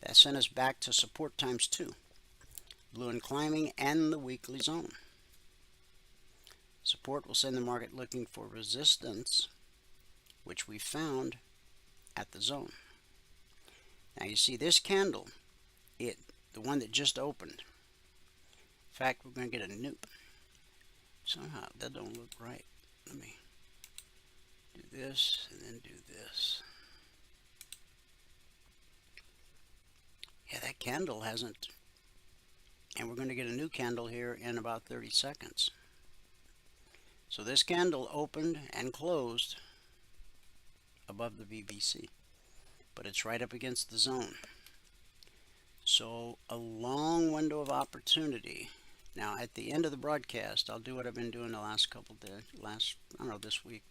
That sent us back to support times 2. Blue and climbing and the weekly zone. Support will send the market looking for resistance, which we found at the zone. Now you see this candle, the one that just opened. In fact, we're going to get a new. Somehow that don't look right. Let me do this and then do this. Yeah, that candle hasn't. And we're going to get a new candle here in about 30 seconds. So this candle opened and closed above the BBC, but it's right up against the zone. So a long window of opportunity. Now at the end of the broadcast, I'll do what I've been doing the last couple of days, I don't know, this week.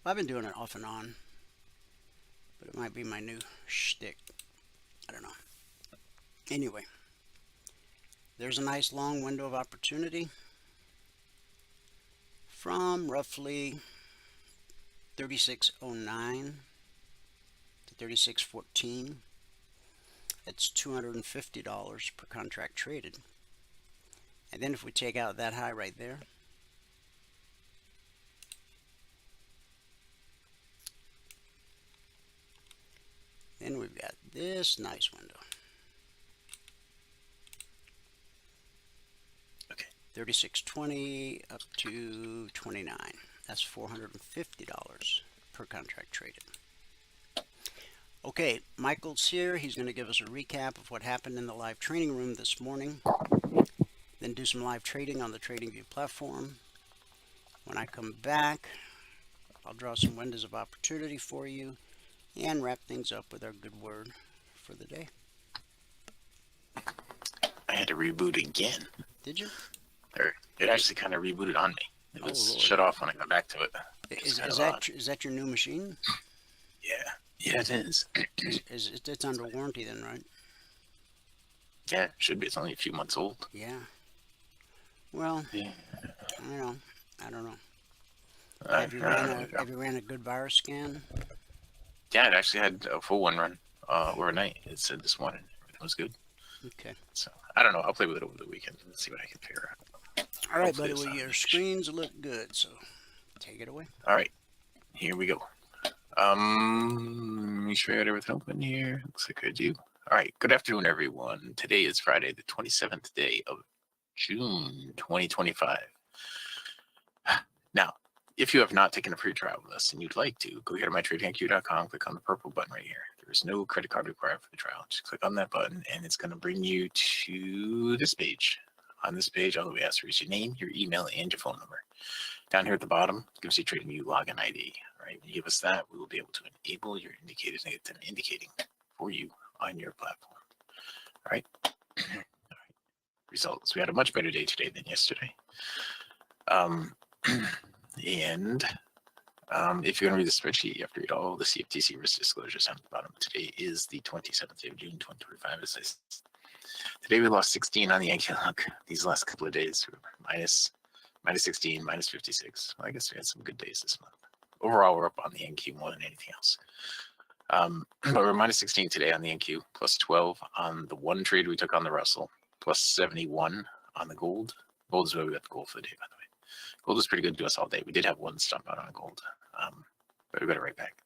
I've been doing it off and on, but it might be my new shtick. I don't know. Anyway, there's a nice long window of opportunity from roughly 3609 to 3614. That's $250 per contract traded. And then if we take out that high right there, then we've got this nice window. Okay, 3620 up to 29. That's $450 per contract traded. Okay, Michael's here. He's going to give us a recap of what happened in the live training room this morning. Then do some live trading on the TradingView platform. When I come back, I'll draw some windows of opportunity for you and wrap things up with our good word for the day. I had to reboot again. Did you? Or it actually kind of rebooted on me. It was shut off when I got back to it. Is that your new machine? Yeah, it is. It's under warranty then, right? Yeah, it should be. It's only a few months old. Yeah. Well, yeah. I don't know. Have you ran a good virus scan? Yeah, it actually had a full one run overnight. It said this morning. It was good. Okay. So, I don't know. I'll play with it over the weekend and see what I can figure out. All right, buddy. Well, your screens look good, so take it away. All right. Here we go. Make sure I got everything open here. Looks like I do. All right. Good afternoon, everyone. Today is Friday, the 27th day of June, 2025. Now, if you have not taken a free trial with us and you'd like to, go here to mytradingIQ.com, click on the purple button right here. There is no credit card required for the trial. Just click on that button, and it's going to bring you to this page. On this page, all that we ask for is your name, your email, and your phone number. Down here at the bottom, it gives you TradingView login ID. All right, when you give us that, we will be able to enable your indicators and get them indicating for you on your platform. All right. All right. Results. We had a much better day today than yesterday. And if you're going to read the spreadsheet, you have to read all the CFTC risk disclosures down at the bottom. Today is the 27th day of June, 2025. Today we lost 16 on the Yankee Look. These last couple of days, we were minus 16, minus 56. Well, I guess we had some good days this month. Overall, we're up on the NQ more than anything else. But we're minus 16 today on the NQ, plus 12 on the one trade we took on the Russell, plus 71 on the gold. Gold is where we got the gold for the day, by the way. Gold was pretty good to us all day. We did have one stump out on gold, but we got it right back.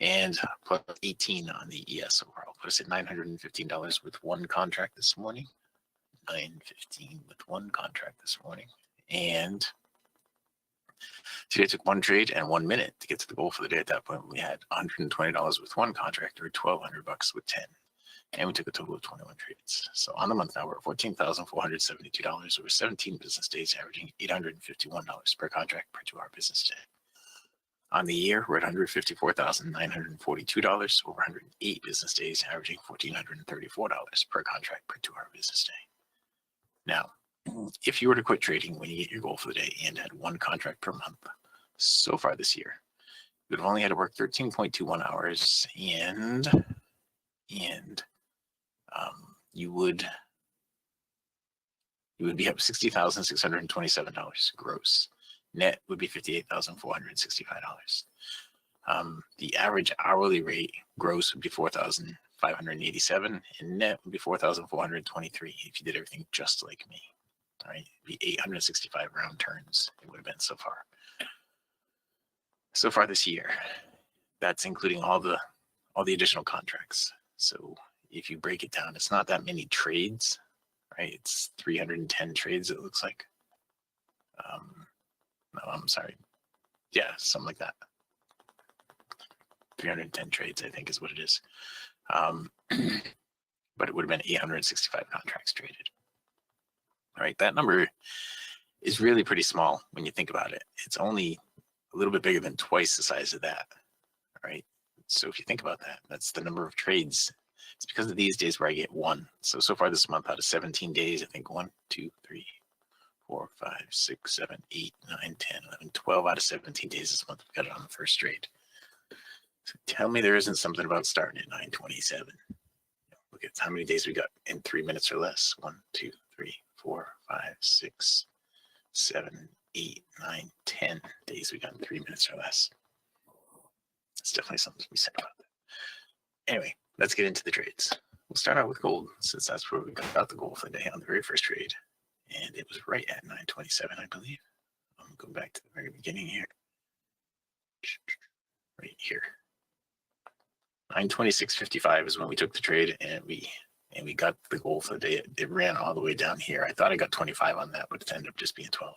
And plus 18 on the ES overall. Put us at $915 with one contract this morning. $915 with one contract this morning. And today I took one trade and 1 minute to get to the goal for the day. At that point, we had $120 with one contract, or $1,200 with 10. And we took a total of 21 trades. So on the month now, we're at $14,472 over 17 business days, averaging $851 per contract per 2-hour business day. On the year, we're at $154,942 over 108 business days, averaging $1,434 per contract per 2-hour business day. Now, if you were to quit trading when you get your goal for the day and had one contract per month, so far this year, you would have only had to work 13.21 hours, and you would be up $60,627 gross. Net would be $58,465. The average hourly rate gross would be $4,587, and net would be $4,423 if you did everything just like me. All right, it'd be 865 round turns. It would have been so far. So far this year, that's including all the additional contracts. So if you break it down, it's not that many trades, right? It's 310 trades, it looks like. No, I'm sorry. Yeah, something like that. 310 trades, I think, is what it is. But it would have been 865 contracts traded. All right, that number is really pretty small when you think about it. It's only a little bit bigger than twice the size of that. All right, so if you think about that, that's the number of trades. It's because of these days where I get one. So far this month, out of 17 days, I think 1, 2, 3, 4, 5, 6, 7, 8, 9, 10, 11, 12 out of 17 days this month, we got it on the first trade. So tell me there isn't something about starting at 927. Look at how many days we got in 3 minutes or less. 1, 2, 3, 4, 5, 6, 7, 8, 9, 10 days we got in 3 minutes or less. It's definitely something to be said about that. Anyway, let's get into the trades. We'll start out with gold, since that's where we got the goal for the day on the very first trade. And it was right at 927, I believe. I'm going to go back to the very beginning here. Right here. 926.55 is when we took the trade, and we got the goal for the day. It ran all the way down here. I thought I got 25 on that, but it ended up just being 12.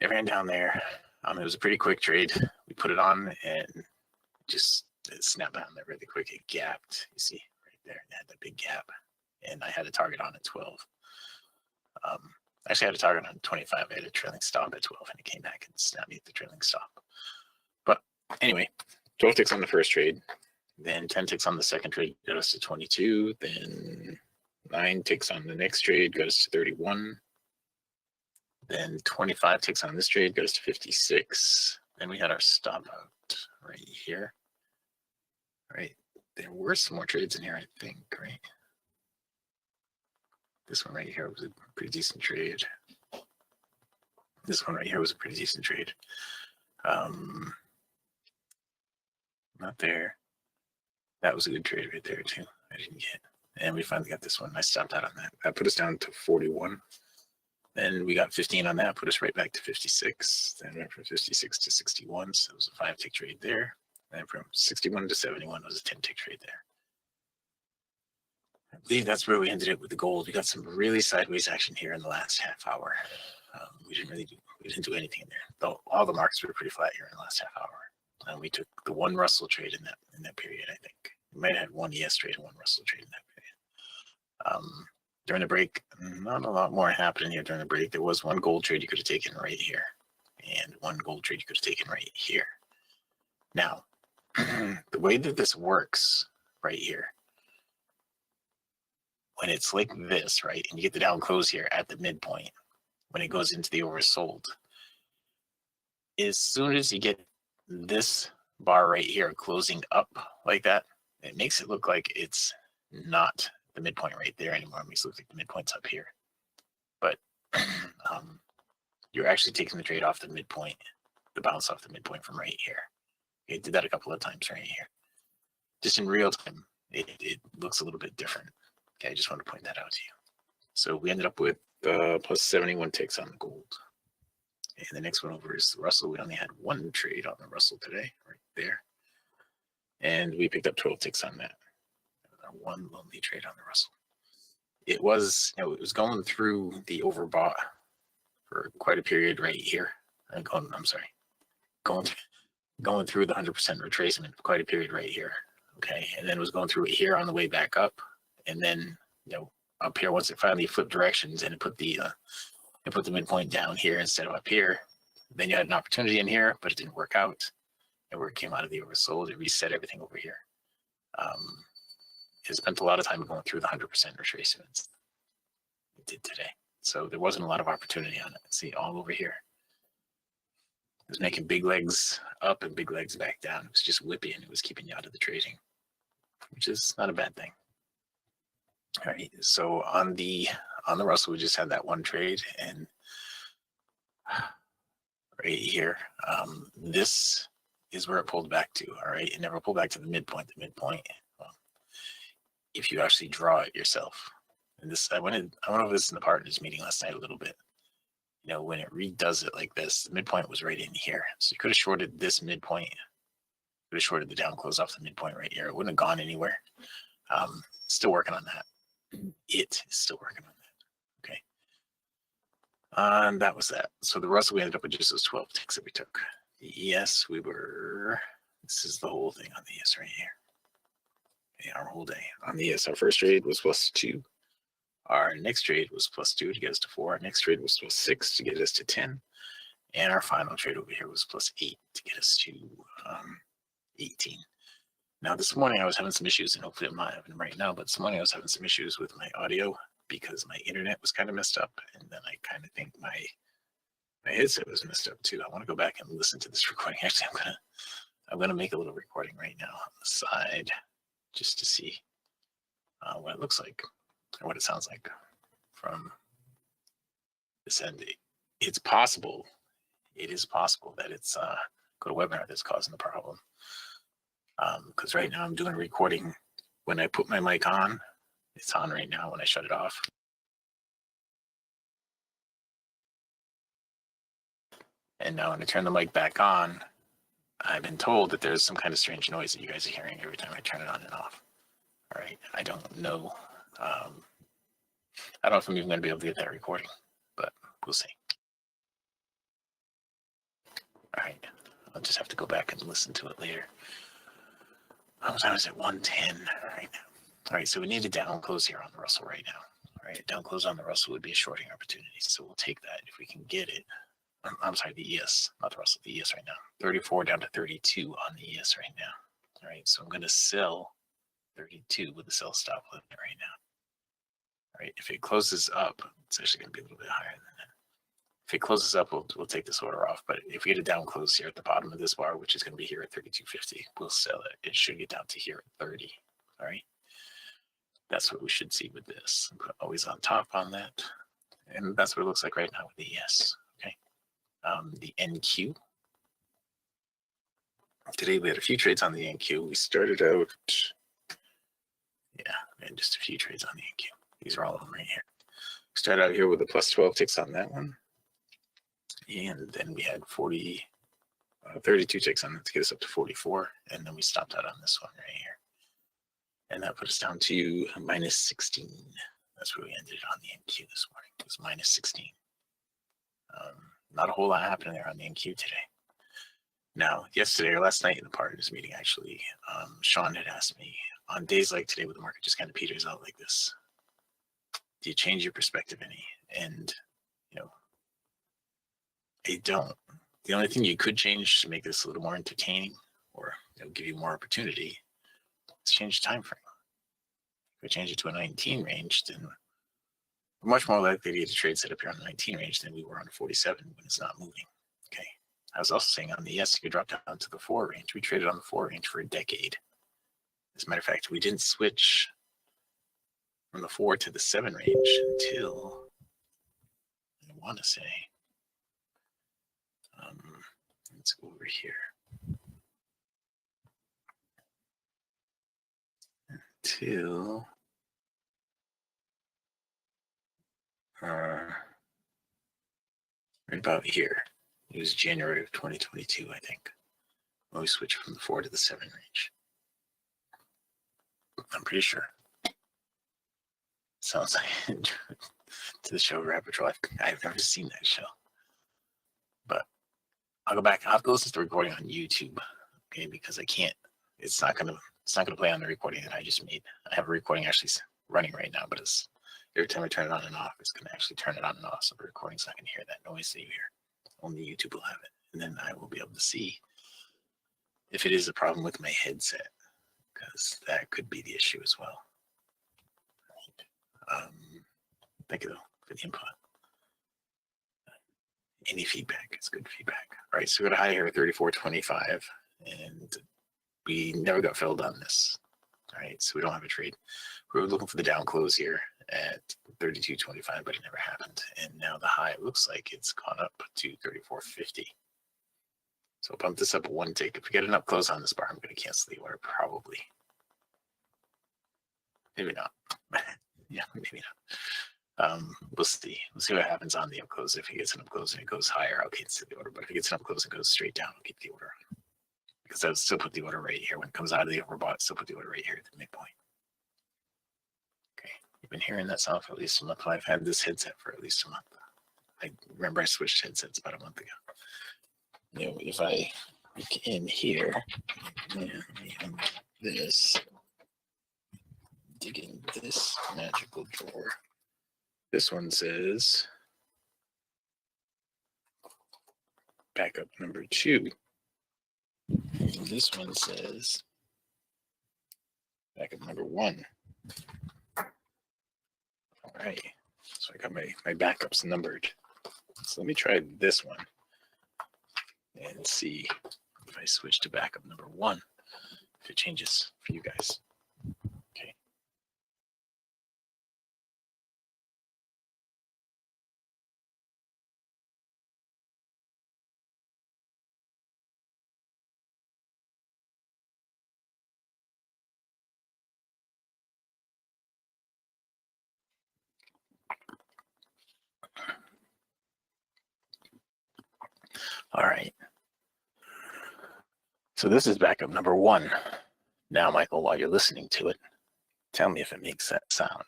It ran down there. It was a pretty quick trade. We put it on, and just it snapped down there really quick. It gapped. You see right there. It had that big gap, and I had a target on at 12. Actually, I had a target on 25. I had a trailing stop at 12, and it came back and snapped me at the trailing stop. But anyway, 12 ticks on the first trade. Then 10 ticks on the second trade got us to 22. Then 9 ticks on the next trade got us to 31. Then 25 ticks on this trade got us to 56. Then we had our stop out right here. Right. There were some more trades in here, I think, right? This one right here was a pretty decent trade. This one right here was a pretty decent trade. Not there. That was a good trade right there too. I didn't get. And we finally got this one. I stopped out on that. That put us down to 41. Then we got 15 on that, put us right back to 56. Then went from 56 to 61, so it was a 5-tick trade there. Then from 61 to 71 was a 10-tick trade there. I believe that's where we ended up with the gold. We got some really sideways action here in the last half hour. We didn't do anything there. Though all the markets were pretty flat here in the last half hour. And we took the one Russell trade in that period, I think. We might have had one ES trade and one Russell trade in that period. During the break, not a lot more happening here during the break. There was one gold trade you could have taken right here, and one gold trade you could have taken right here. Now, the way that this works right here, when it's like this, right, and you get the down close here at the midpoint, when it goes into the oversold, as soon as you get this bar right here closing up like that, it makes it look like it's not the midpoint right there anymore. It makes it look like the midpoint's up here. But you're actually taking the trade off the midpoint, the bounce off the midpoint from right here. It did that a couple of times right here. Just in real time, it looks a little bit different. Okay, I just want to point that out to you. So we ended up with plus 71 ticks on the gold. And the next one over is the Russell. We only had one trade on the Russell today, right there. And we picked up 12 ticks on that. One lonely trade on the Russell. It was, it was going through the overbought for quite a period right here. Going through the 100% retracement for quite a period right here. Okay, and then it was going through it here on the way back up, and then up here once it finally flipped directions and it put the midpoint down here instead of up here. Then you had an opportunity in here, but it didn't work out. And where it came out of the oversold, it reset everything over here. It spent a lot of time going through the 100% retracements. It did today. So there wasn't a lot of opportunity on it. See, all over here. It was making big legs up and big legs back down. It was just whippy, and it was keeping you out of the trading, which is not a bad thing. All right, so on the Russell, we just had that one trade, and right here, this is where it pulled back to. All right, it never pulled back to the midpoint. If you actually draw it yourself, and this, I went over this in the partners meeting last night a little bit. When it redoes it like this, the midpoint was right in here. So you could have shorted this midpoint. Could have shorted the down close off the midpoint right here. It wouldn't have gone anywhere. Still working on that. It is still working on that. Okay. And that was that. So the Russell, we ended up with just those 12 ticks that we took. Yes, this is the whole thing on the ES right here. Okay, our whole day. On the ES, our first trade was +2. Our next trade was +2 to get us to 4. Our next trade was +6 to get us to 10. And our final trade over here was +8 to get us to 18. Now, this morning I was having some issues, and hopefully I'm not having them right now, but this morning I was having some issues with my audio because my internet was kind of messed up. And then I kind of think my headset was messed up too. I want to go back and listen to this recording. Actually, I'm gonna make a little recording right now on the side just to see what it looks like. Or what it sounds like from this end. It's possible. It is possible that it's GoToWebinar that's causing the problem. Because right now I'm doing a recording. When I put my mic on, it's on right now. When I shut it off, and now when I turn the mic back on, I've been told that there's some kind of strange noise that you guys are hearing every time I turn it on and off. All right, I don't know. I don't know if I'm even going to be able to get that recording, but we'll see. All right, I'll just have to go back and listen to it later. I was at 110 right now. All right, so we need a down close here on the Russell right now. All right, a down close on the Russell would be a shorting opportunity, so we'll take that if we can get it. I'm sorry, the ES, not the Russell, the ES right now. 34 down to 32 on the ES right now. All right, so I'm going to sell 32 with the sell stop limit right now. All right, if it closes up, it's actually going to be a little bit higher than that. If it closes up, we'll take this order off. But if we get a down close here at the bottom of this bar, which is going to be here at 32.50, we'll sell it. It should get down to here at 30. All right, that's what we should see with this. Put always on top on that, and that's what it looks like right now with the ES. Okay, the NQ. Today we had a few trades on the NQ. We started out, we had just a few trades on the NQ. These are all of them right here. Started out here with a plus 12 ticks on that one. And then we had 32 ticks on it to get us up to 44. And then we stopped out on this one right here. And that put us down to minus 16. That's where we ended on the NQ this morning. It was minus 16. Not a whole lot happening there on the NQ today. Now, yesterday or last night in the partners meeting, actually, Sean had asked me, on days like today where the market just kind of peters out like this, do you change your perspective any? And, I don't. The only thing you could change to make this a little more entertaining or give you more opportunity is change the time frame. If we change it to a 19 range, then we're much more likely to get a trade set up here on the 19 range than we were on 47 when it's not moving. Okay. I was also saying on the yes, you could drop down to the 4 range. We traded on the 4 range for a decade. As a matter of fact, we didn't switch from the 4 to the 7 range until, I want to say, let's go over here. Until right about here. It was January of 2022, I think, when we switched from the 4 to the 7 range. I'm pretty sure. Sounds like to the show Rapid Patrol. I've never seen that show. But I'll go back. I'll have to listen to the recording on YouTube, okay? Because I can't. It's not gonna play on the recording that I just made. I have a recording actually running right now, but it's every time I turn it on and off, it's gonna actually turn it on and off, so the recording's not gonna hear that noise that you hear. Only YouTube will have it, and then I will be able to see if it is a problem with my headset, because that could be the issue as well. Thank you though for the input. Any feedback is good feedback. All right, so we got a high here at 34.25, and we never got filled on this. All right, so we don't have a trade. We were looking for the down close here at 32.25, but it never happened. And now the high looks like it's gone up to 34.50. So I'll bump this up 1 tick. If we get an up close on this bar, I'm going to cancel the order probably. Maybe not. Yeah, maybe not. We'll see. We'll see what happens on the up close. If he gets an up close and it goes higher, I'll cancel the order. But if he gets an up close and goes straight down, I'll keep the order on. Because I would still put the order right here. When it comes out of the overbought, still put the order right here at the midpoint. Okay, you've been hearing that sound for at least a month. I've had this headset for at least a month. I remember I switched headsets about a month ago. If I look in here, and this, dig in this magical drawer. This one says backup number 2. And this one says backup number 1. All right. So I got my backups numbered. So let me try this one and see if I switch to backup number 1, if it changes for you guys. Okay. All right. So this is backup number 1. Now, Michael, while you're listening to it, tell me if it makes that sound.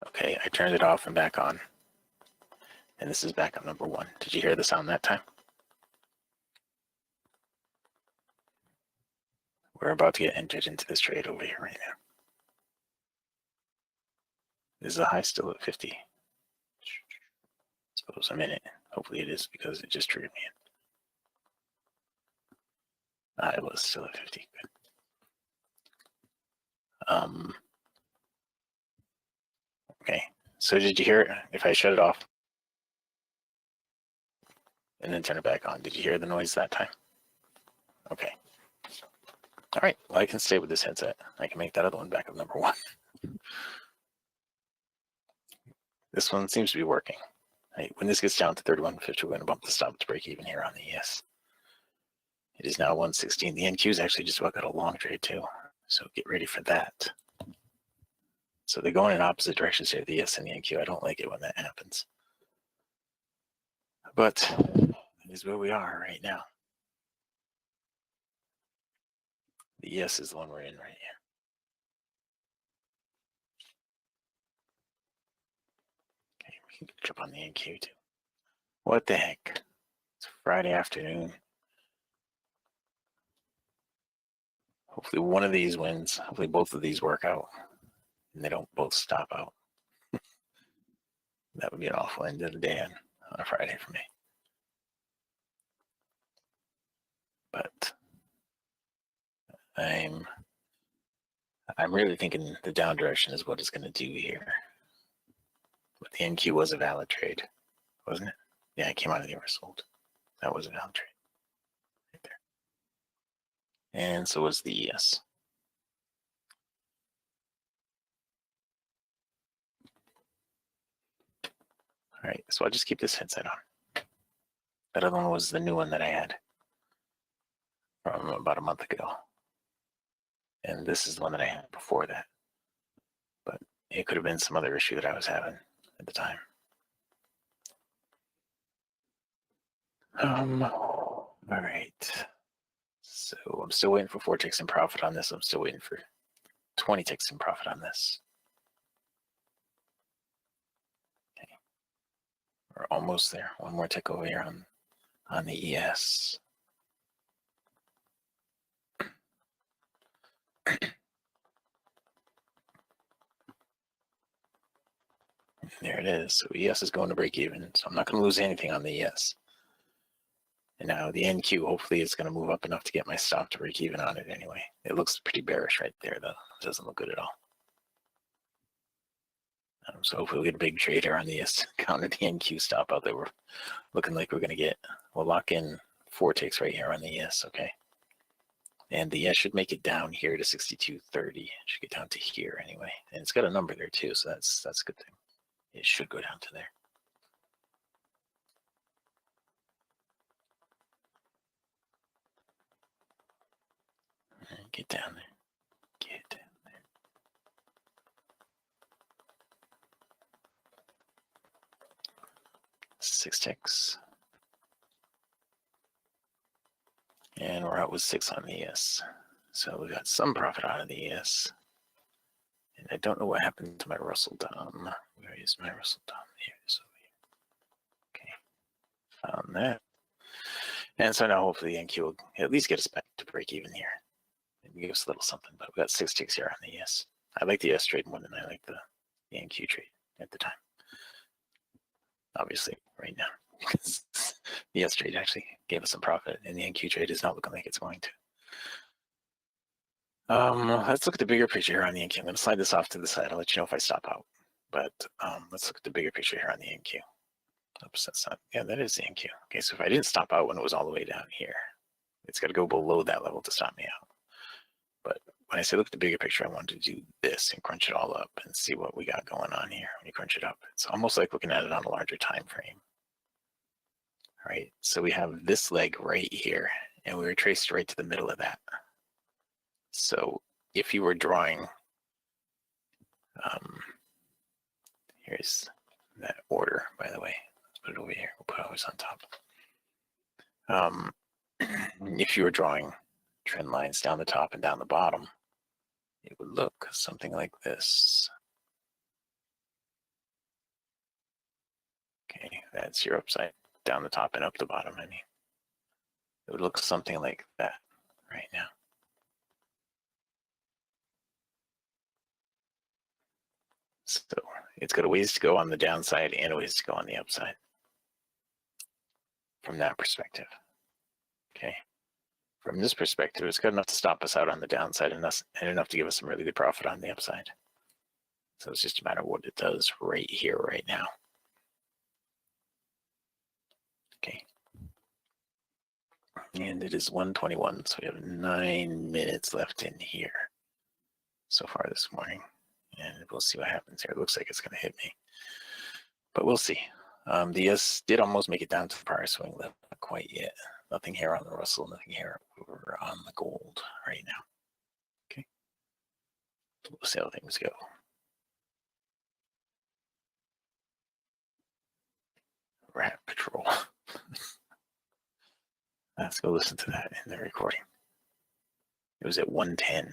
Okay, I turned it off and back on. And this is backup number 1. Did you hear the sound that time? We're about to get entered into this trade over here right now. Is the high still at 50? Suppose I'm in it. Hopefully it is, because it just triggered me in. It was still at 50. Good. Okay. So did you hear it? If I shut it off and then turn it back on, did you hear the noise that time? Okay. All right. Well, I can stay with this headset. I can make that other one backup number 1. This one seems to be working. Right, when this gets down to 31.50, we're going to bump the stop to break even here on the ES. It is now 116. The NQ is actually just about got a long trade too. So get ready for that. So they're going in opposite directions here, the ES and the NQ. I don't like it when that happens. But that is where we are right now. The ES is the one we're in right here. Okay, we can jump on the NQ too. What the heck? It's Friday afternoon. Hopefully one of these wins. Hopefully both of these work out and they don't both stop out. That would be an awful end of the day on a Friday for me. But I'm really thinking the down direction is what it's going to do here. But the NQ was a valid trade, wasn't it? Yeah, it came out of the oversold. That was a valid trade right there. And so was the ES. All right, so I'll just keep this headset on. That other one was the new one that I had from about a month ago. And this is the one that I had before that. But it could have been some other issue that I was having at the time. All right. So I'm still waiting for 4 ticks in profit on this. I'm still waiting for 20 ticks in profit on this. Okay. We're almost there. One more tick over here on the ES. There it is. So ES is going to break even. So I'm not going to lose anything on the ES. And now the NQ, hopefully it's going to move up enough to get my stop to break even on it anyway. It looks pretty bearish right there, though. It doesn't look good at all. So hopefully we get a big trade here on the ES counter the NQ stop out there. We're looking like we're going to get, we'll lock in 4 ticks right here on the ES, okay? And the ES should make it down here to 62.30. It should get down to here anyway. And it's got a number there too, so that's a good thing. It should go down to there. Get down there. Get down there. Six ticks. And we're out with 6 on the ES. So we got some profit out of the ES. And I don't know what happened to my Russell Dom. Where is my Russell Dom? Here it is over here. Okay. Found that. And so now hopefully the NQ will at least get us back to break even here. Maybe give us a little something, but we got 6 ticks here on the ES. I like the ES trade more than I like the NQ trade at the time. Obviously, right now. Because the ES trade actually gave us some profit, and the NQ trade is not looking like it's going to. Let's look at the bigger picture here on the NQ. I'm going to slide this off to the side. I'll let you know if I stop out. But let's look at the bigger picture here on the NQ. Oops, that's not. Yeah, that is the NQ. Okay, so if I didn't stop out when it was all the way down here, it's got to go below that level to stop me out. But when I say look at the bigger picture, I wanted to do this and crunch it all up and see what we got going on here. When you crunch it up, it's almost like looking at it on a larger time frame. All right, so we have this leg right here, and we were traced right to the middle of that. So if you were drawing, here's that order, by the way. Let's put it over here. We'll put it always on top. If you were drawing trend lines down the top and down the bottom, it would look something like this. Okay, that's your upside, down the top and up the bottom. I mean, it would look something like that right now. So it's got a ways to go on the downside and a ways to go on the upside from that perspective. Okay. From this perspective, it's got enough to stop us out on the downside and enough to give us some really good profit on the upside. So it's just a matter of what it does right here, right now. Okay. And it is 1:21, so we have 9 minutes left in here so far this morning. And we'll see what happens here. It looks like it's going to hit me, but we'll see. The ES did almost make it down to the prior swing level, not quite yet. Nothing here on the Russell, nothing here over on the gold right now. Okay. We'll see how things go. Rat Patrol. Let's go listen to that in the recording. It was at 110,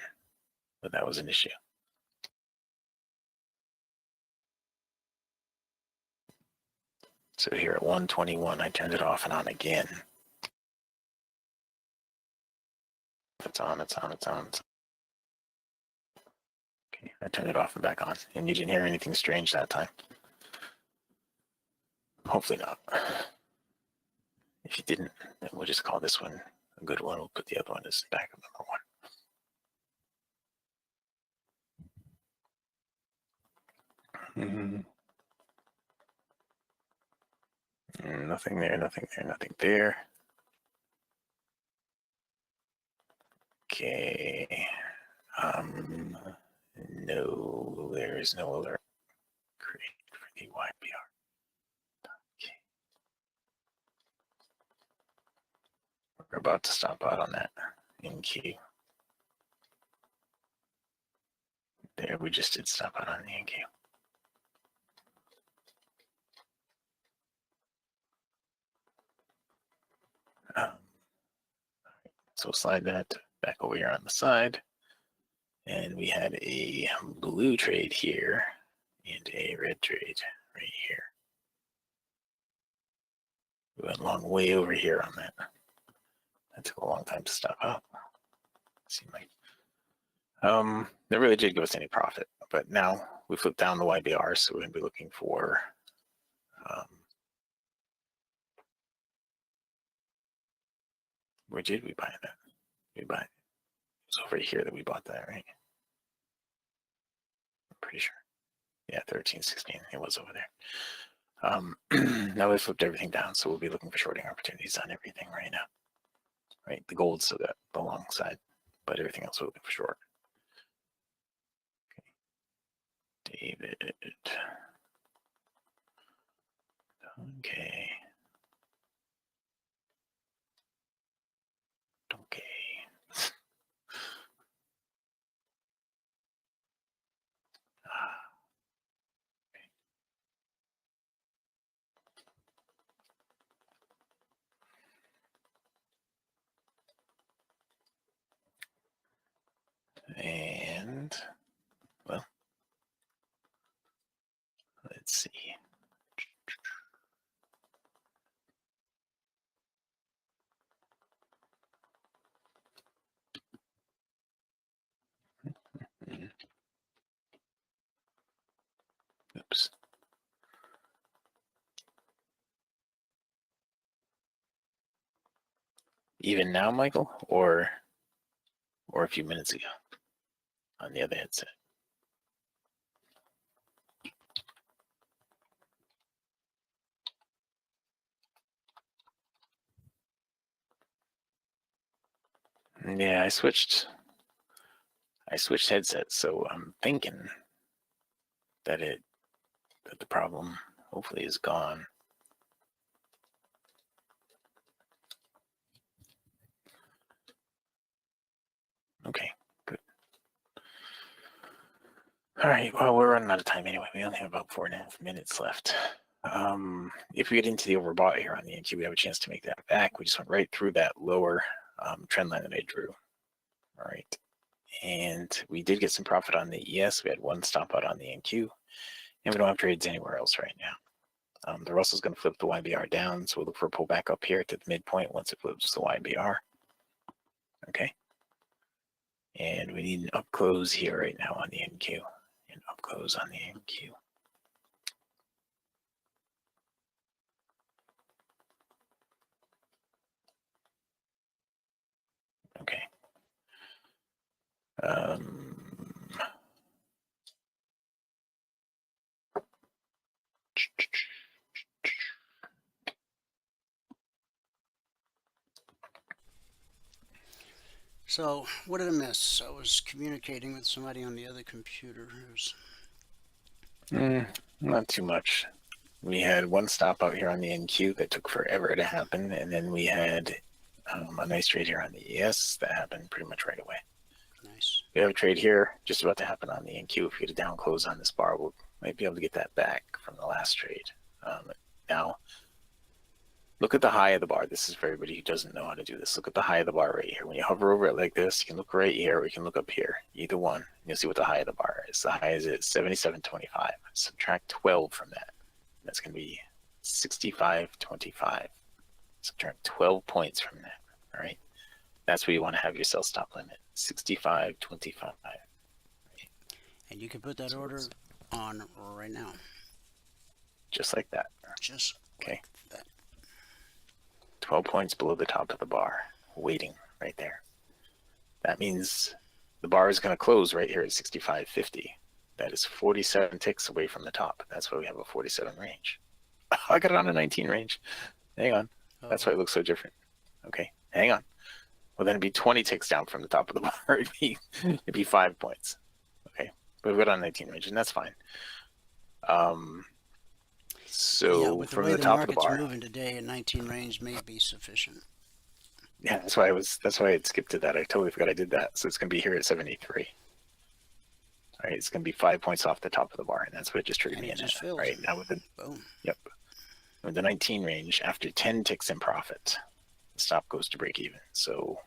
but that was an issue. So here at 121, I turned it off and on again. It's on. Okay, I turned it off and back on. And you didn't hear anything strange that time. Hopefully not. If you didn't, then we'll just call this one a good one. We'll put the other one as backup number one. Nothing there, nothing there, nothing there. Okay. No, there is no alert created for the YBR. Okay. We're about to stop out on that in queue. There, we just did stop out on the in queue. So slide that back over here on the side. And we had a blue trade here and a red trade right here. We went long way over here on that. That took a long time to stop out. Seemed like that really did give us any profit, but now we flipped down the YBR, so we're going to be looking for where did we buy that? It was over here that we bought that, right? I'm pretty sure. Yeah, 13.16. It was over there. Now we flipped everything down, so we'll be looking for shorting opportunities on everything right now. Right, the gold still got the long side, but everything else we're looking for short. Okay. David. Okay. Okay. And, well, let's see. Oops. Even now, Michael, or a few minutes ago on the other headset? Yeah, I switched headsets, so I'm thinking that the problem hopefully is gone. Okay, good. All right, well, we're running out of time anyway. We only have about 4.5 minutes left. If we get into the overbought here on the NQ, we have a chance to make that back. We just went right through that lower trend line that I drew. All right, and we did get some profit on the ES. We had one stop out on the NQ, and we don't have trades anywhere else right now. The Russell's going to flip the YBR down, so we'll look for a pullback up here to the midpoint once it flips the YBR. Okay, and we need an up close here right now on the NQ, and up close on the NQ. Okay. So, what did I miss? I was communicating with somebody on the other computer who's... Not too much. We had one stop out here on the NQ that took forever to happen, and then we had a nice trade here on the ES that happened pretty much right away. Nice. We have a trade here just about to happen on the NQ. If we get a down close on this bar, we might be able to get that back from the last trade. Now, look at the high of the bar. This is for everybody who doesn't know how to do this. Look at the high of the bar right here. When you hover over it like this, you can look right here or you can look up here. Either one. And you'll see what the high of the bar is. The high is at 77.25. Subtract 12 from that. That's going to be 65.25. Subtract 12 points from that. All right. That's where you want to have your sell stop limit. 65.25. Right? And you can put that order on right now. Just like that. Just okay. Like that. 12 points below the top of the bar, waiting right there. That means the bar is going to close right here at 65.50. That is 47 ticks away from the top. That's why we have a 47 range. I got it on a 19 range. Hang on. That's why it looks so different. Okay, hang on. Well, then it'd be 20 ticks down from the top of the bar. It'd be 5 points. Okay, but we've got on 19 range, and that's fine. So with from the way the top of the market's bar, moving today, a 19 range may be sufficient. Yeah, that's why I skipped to that. I totally forgot I did that. So it's going to be here at 73. All right, it's going to be 5 points off the top of the bar, and that's what it just triggered me in at. Right now with the boom. Yep, with the 19 range, after 10 ticks in profit, the stop goes to break even. So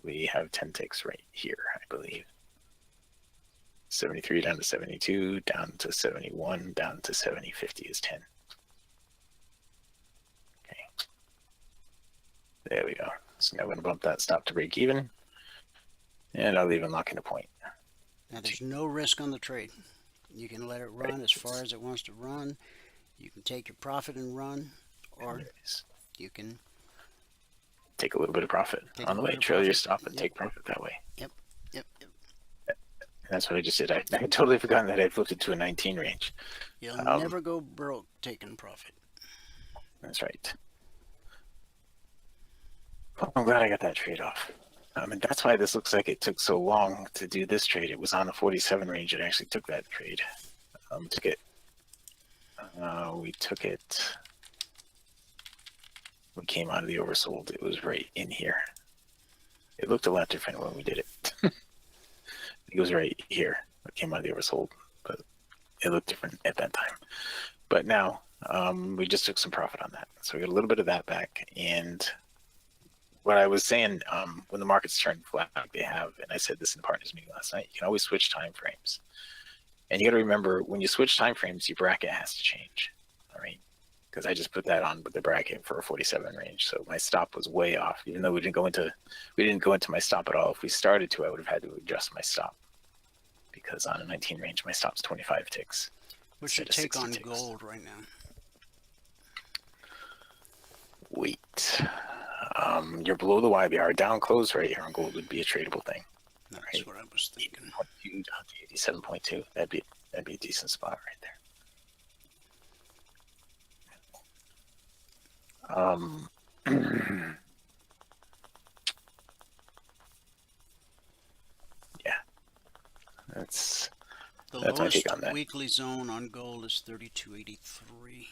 we have 10 ticks right here, I believe. 73 down to 72, down to 71, down to 70.50 is 10. Okay, there we go. So now I'm going to bump that stop to break even, and I'll even lock in a point. Now there's no risk on the trade. You can let it run as far as it wants to run. You can take your profit and run, or you can take a little bit of profit on the way. Trail your stop and take profit that way. Yep. And that's what I just did. I totally forgotten that I flipped it to a 19 range. You'll never go broke taking profit. That's right. Well, I'm glad I got that trade off. And that's why this looks like it took so long to do this trade. It was on the 47 range. It actually took that trade. We took it. We came out of the oversold. It was right in here. It looked a lot different when we did it. It was right here. It came out of the oversold, but it looked different at that time. But now we just took some profit on that. So we got a little bit of that back. And what I was saying, when the markets turn flat like they have, and I said this in the partners meeting last night, you can always switch time frames. And you got to remember, when you switch time frames, your bracket has to change. All right, because I just put that on with the bracket for a 47 range, so my stop was way off. Even though we didn't go into my stop at all. If we started to, I would have had to adjust my stop, because on a 19 range, my stop's 25 ticks. What's your take on gold right now? Wait. You're below the YBR. Down close right here on gold would be a tradable thing. That's right? what I was thinking. 87.2. That'd be a decent spot right there. Yeah. That's the my take on that. lowest weekly zone on gold is 3283/4.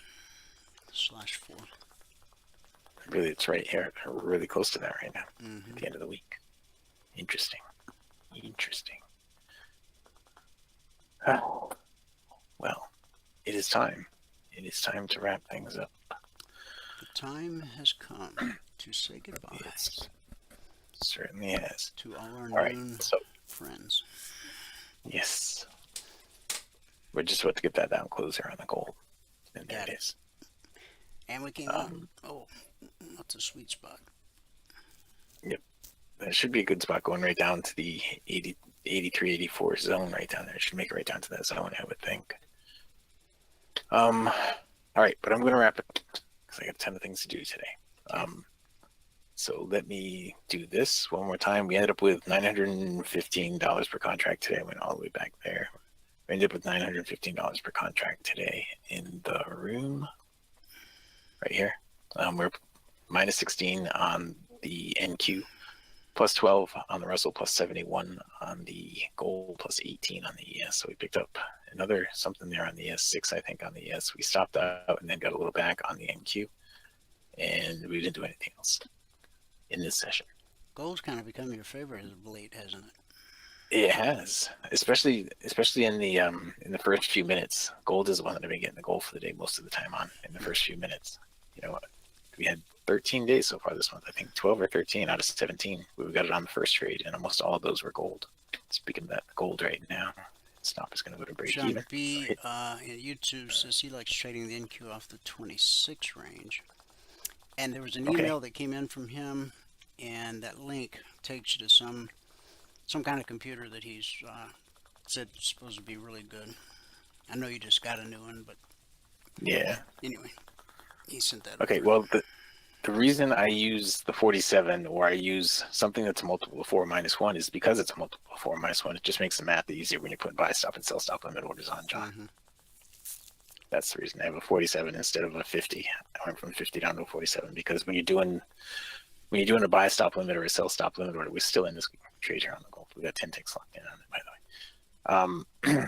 Really, it's right here. We're really close to that right now. At the end of the week. Interesting. Well, it is time. It is time to wrap things up. The time has come to say goodbye. Yes, certainly has. To all our noon friends. Yes. We're just about to get that down closer on the gold. And there it is. And we came on. Oh, that's a sweet spot. Yep. That should be a good spot going right down to the 83, 84 zone right down there. It should make it right down to that zone, I would think. All right, but I'm going to wrap it because I got a ton of things to do today. So let me do this one more time. We ended up with $915 per contract today. I went all the way back there. We ended up with $915 per contract today in the room right here. We're minus 16 on the NQ, plus 12 on the Russell, plus 71 on the gold, plus 18 on the ES. So we picked up another something there on the ES, 6 I think on the ES. We stopped out and then got a little back on the NQ, and we didn't do anything else in this session. Gold's kind of become your favorite of late, hasn't it? It has, especially in the first few minutes. Gold is the one that I've been getting the gold for the day most of the time on in the first few minutes. You know, we had 13 days so far this month. I think 12 or 13 out of 17. We got it on the first trade, and almost all of those were gold. Speaking of that gold right now, stop is going to go to break Sean even. B in YouTube says he likes trading the NQ off the 26 range. And there was an Okay. email that came in from him, and that link takes you to some kind of computer that he's said is supposed to be really good. I know you just got a new one, but Yeah. anyway, he sent that Okay. over. Well, the reason I use the 47 or I use something that's a multiple of 4 minus 1 is because it's a multiple of 4 minus 1. It just makes the math easier when you put buy stop and sell stop limit orders on, John. Mm-hmm. That's the reason I have a 47 instead of a 50. I went from 50 down to a 47 because when you're doing a buy stop limit or a sell stop limit order, we're still in this trade here on the gold. We got 10 ticks locked in on it, by the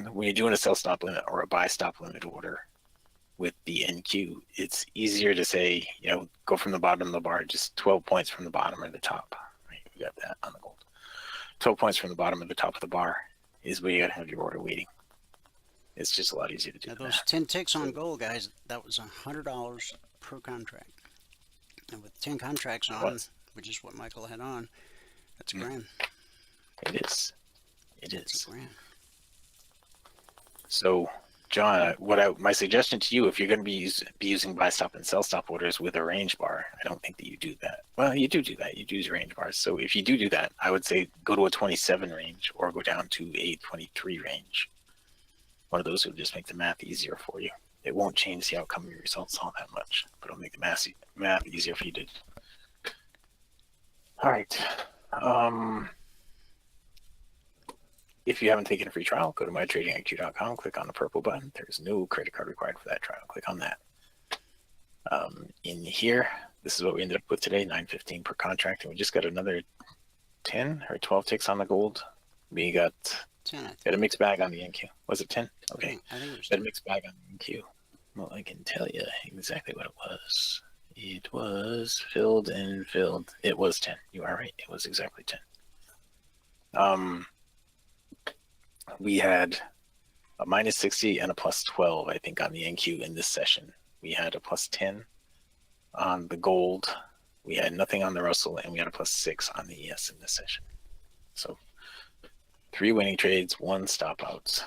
way. When you're doing a sell stop limit or a buy stop limit order with the NQ, it's easier to say, go from the bottom of the bar, just 12 points from the bottom or the top. Right? You got that on the gold. 12 points from the bottom of the top of the bar is where you got to have your order waiting. It's just a lot easier to do. Now those 10 ticks on gold, guys, that was $100 per contract. And with 10 contracts on, which is what Michael had on, that's a grand. It is. It is. It's a grand. So, John, my suggestion to you, if you're going to be using buy stop and sell stop orders with a range bar, I don't think that you do that. Well, you do that. You do use range bars. So if you do that, I would say go to a 27 range or go down to a 23 range. One of those would just make the math easier for you. It won't change the outcome of your results all that much, but it'll make the math easier for you to. All right. If you haven't taken a free trial, go to mytradingiq.com, click on the purple button. There's no credit card required for that trial. Click on that. In here, this is what we ended up with today, $9.15 per contract, and we just got another 10 or 12 ticks on the gold. We got 10, a mixed bag on the NQ. Was it 10? Okay. I think it was 10. A mixed bag on the NQ. Well, I can tell you exactly what it was. It was filled and filled. It was 10. You are right. It was exactly 10. We had a minus 60 and a plus 12, I think, on the NQ in this session. We had a plus 10 on the gold. We had nothing on the Russell, and we had a plus 6 on the ES in this session. So 3 winning trades, 1 stop outs,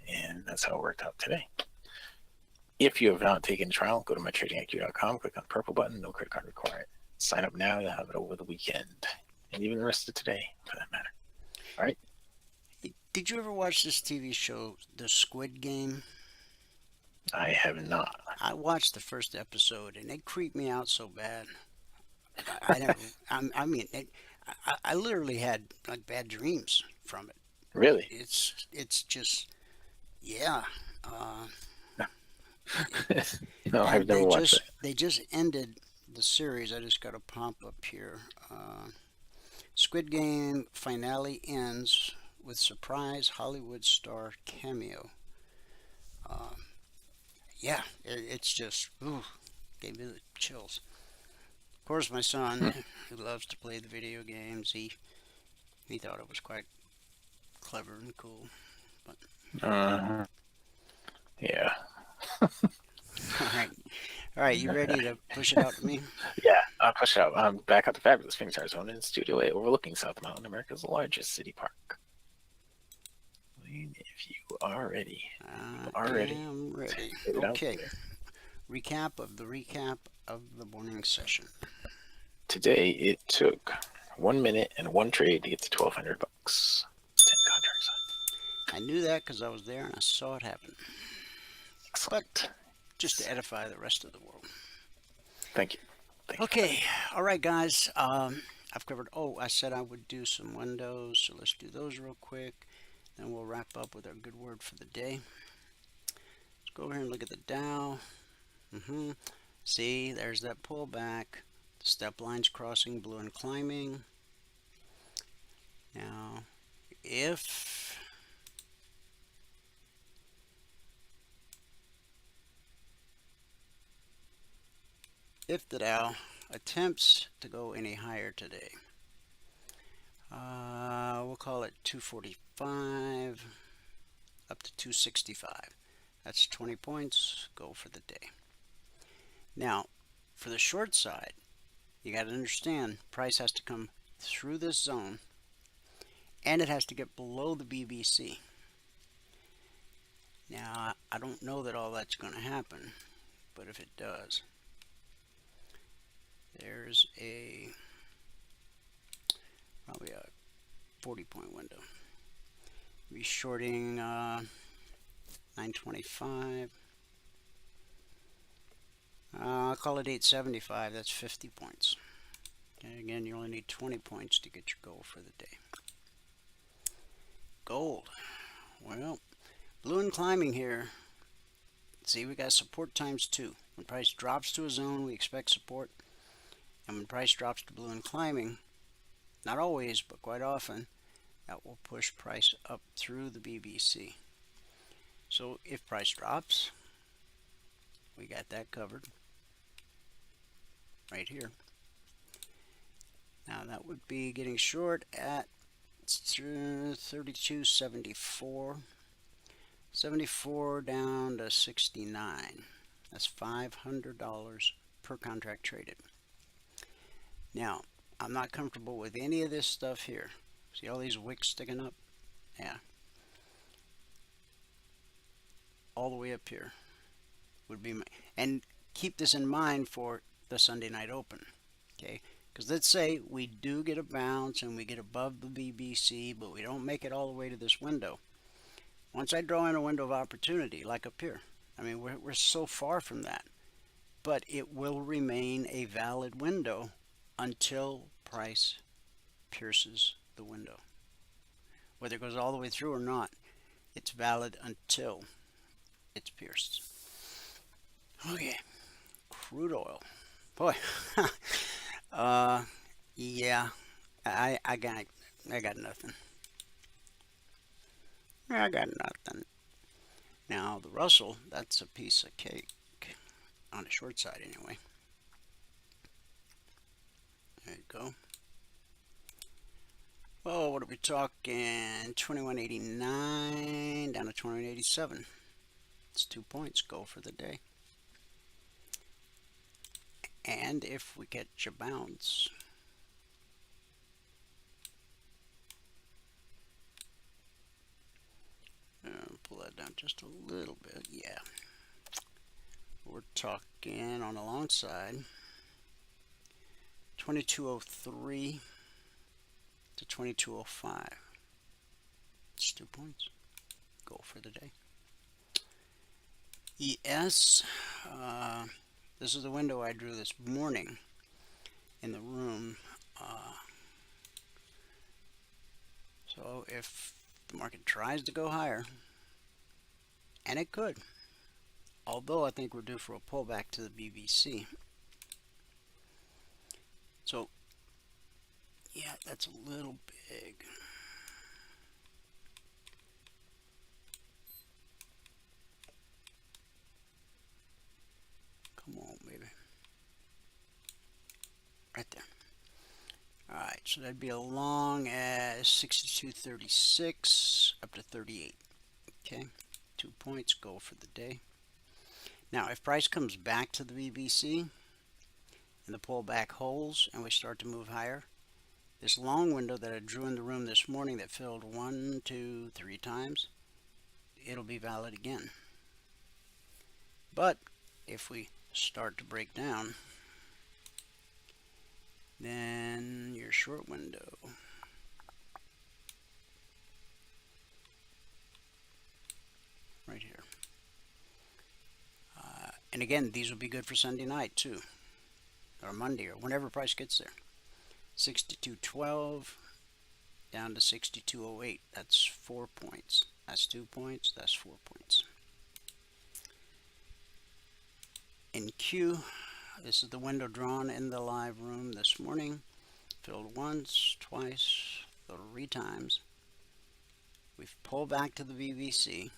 and that's how it worked out today. If you have not taken a trial, go to mytradingiq.com, click on the purple button, no credit card required. Sign up now, you'll have it over the weekend, and even the rest of today, for that matter. All right? Did you ever watch this TV show, The Squid Game? I have not. I watched the first episode, and it creeped me out so bad. I literally had like bad dreams from it. Really? It's just, yeah. No, I've never watched it. They just ended the series. I just got a pop up here. Squid Game finale ends with surprise Hollywood star cameo. Yeah, it's just, gave me the chills. Of course, my son, who loves to play the video games, he thought it was quite clever and cool. But yeah. All right, you ready to push it out to me? Yeah, I'll push it out. I'm back at the fabulous Phoenix, Arizona, in Studio A, overlooking South Mountain, America's largest city park. If you are ready, I'm ready. Okay. Recap of the morning session. Today it took 1 minute and 1 trade to get to $1,200. 10 contracts. I knew that because I was there and I saw it happen. Excellent. But just to edify the rest of the world. Thank you. Okay. All right, guys. I've covered. I said I would do some windows, so let's do those real quick. Then we'll wrap up with our good word for the day. Let's go over here and look at the Dow. See, there's that pullback. The step line's crossing, blue and climbing. Now, if the Dow attempts to go any higher today, We'll call it 245 up to 265. That's 20 points. Go for the day. Now, for the short side, you got to understand price has to come through this zone and it has to get below the BBC. Now, I don't know that all that's going to happen, but if it does, there's probably a 40-point window. Be shorting 925. I'll call it 875. That's 50 points. And again, you only need 20 points to get your goal for the day. Gold. Well, blue and climbing here. See, we got support times 2. When price drops to a zone, we expect support. And when price drops to blue and climbing, not always, but quite often, that will push price up through the BBC. So if price drops, we got that covered right here. Now that would be getting short at 32.74. 74 down to 69. That's $500 per contract traded. Now, I'm not comfortable with any of this stuff here. See all these wicks sticking up? Yeah. All the way up here would be my, and keep this in mind for the Sunday night open. Okay? Because let's say we do get a bounce and we get above the BBC, but we don't make it all the way to this window. Once I draw in a window of opportunity, like up here, I mean, we're so far from that. But it will remain a valid window until price pierces the window. Whether it goes all the way through or not, it's valid until it's pierced. Okay, crude oil. Boy, yeah, I got nothing. I got nothing. Now the Russell, that's a piece of cake on the short side anyway. There you go. Oh, what are we talking? 21.89 down to 21.87. It's 2 points. Go for the day. And if we catch a bounce, pull that down just a little bit. Yeah. We're talking on the long side 22.03 to 22.05. It's 2 points. Go for the day. ES. This is the window I drew this morning in the room. So if the market tries to go higher, and it could, although I think we're due for a pullback to the BBC. So yeah, that's a little big. Come on, baby. Right there. Alright, so that'd be along as 62.36 up to 38. Okay, 2 points. Go for the day. Now, if price comes back to the BBC and the pullback holds and we start to move higher, this long window that I drew in the room this morning that filled 1, 2, 3 times, it'll be valid again. But if we start to break down, then your short window right here. And again, these will be good for Sunday night too, or Monday, or whenever price gets there. 62.12 down to 62.08. That's 4 points. That's 2 points. That's 4 points. In Q, this is the window drawn in the live room this morning. Filled once, twice, 3 times. We've pulled back to the BBC.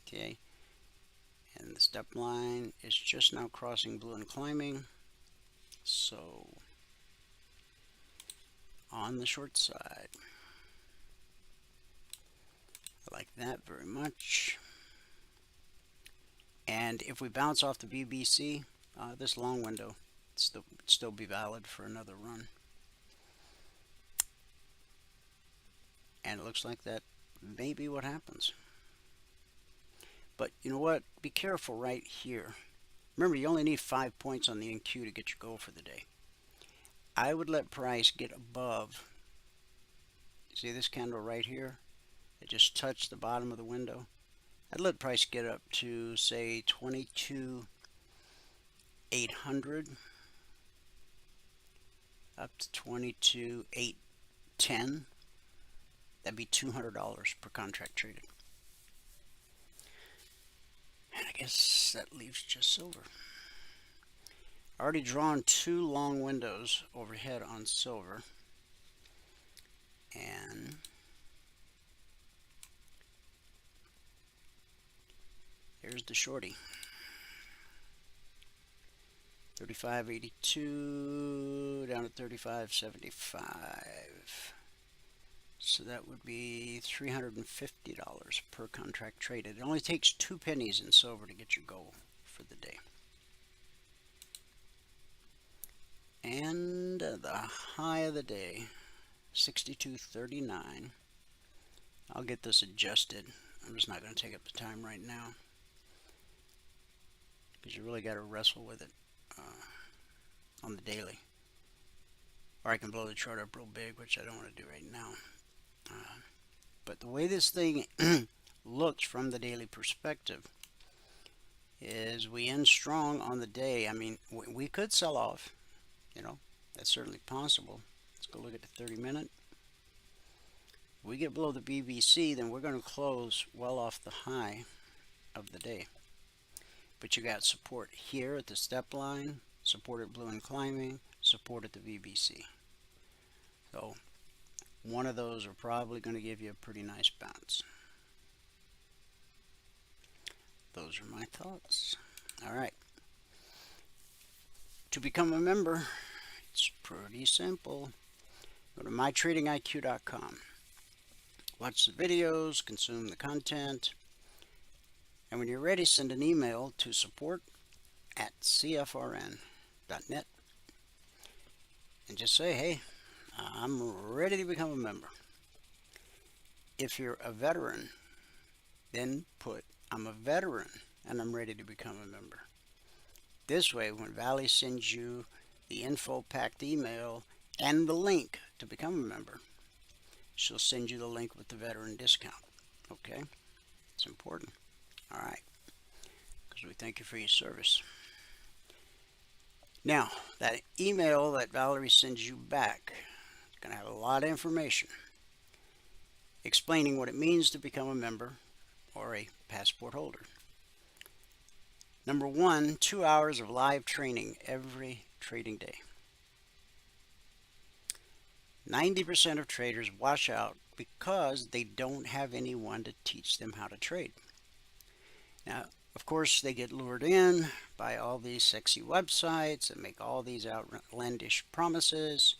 Okay. And the step line is just now crossing blue and climbing. So on the short side. I like that very much. And if we bounce off the BBC, this long window still be valid for another run. And it looks like that may be what happens. But you know what? Be careful right here. Remember, you only need 5 points on the NQ to get your goal for the day. I would let price get above. See this candle right here? It just touched the bottom of the window. I'd let price get up to, say, 22,800, up to 22,810. That'd be $200 per contract traded. And I guess that leaves just silver. Already drawn 2 long windows overhead on silver. And here's the shorty. 35.82 down to 35.75. So that would be $350 per contract traded. It only takes 2 pennies in silver to get your goal for the day. And the high of the day, 62.39. I'll get this adjusted. I'm just not going to take up the time right now, because you really got to wrestle with it on the daily. Or I can blow the chart up real big, which I don't want to do right now. But the way this thing looks from the daily perspective is we end strong on the day. I mean, we could sell off, you know, that's certainly possible. Let's go look at the 30-minute. We get below the BBC, then we're going to close well off the high of the day. But you got support here at the step line, support at blue and climbing, support at the BBC. So one of those are probably going to give you a pretty nice bounce. Those are my thoughts. All right. To become a member, it's pretty simple. Go to mytradingiq.com. Watch the videos, consume the content, and when you're ready, send an email to support@cfrn.net and just say, hey, I'm ready to become a member. If you're a veteran, then put, I'm a veteran and I'm ready to become a member. This way, when Valley sends you the info-packed email and the link to become a member, she'll send you the link with the veteran discount. Okay? It's important. All right. Because we thank you for your service. Now, that email that Valerie sends you back is going to have a lot of information explaining what it means to become a member or a passport holder. Number 1, 2 hours of live training every trading day. 90% of traders wash out because they don't have anyone to teach them how to trade. Now, of course, they get lured in by all these sexy websites and make all these outlandish promises.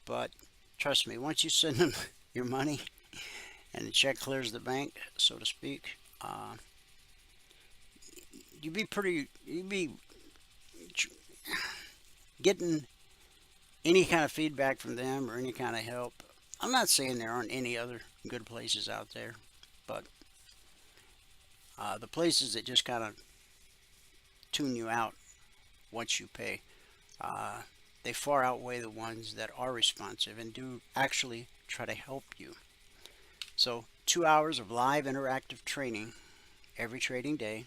But trust me, once you send them your money and the check clears the bank, so to speak, you'd be getting any kind of feedback from them or any kind of help. I'm not saying there aren't any other good places out there, but the places that just kind of tune you out once you pay, they far outweigh the ones that are responsive and do actually try to help you. So 2 hours of live interactive training every trading day.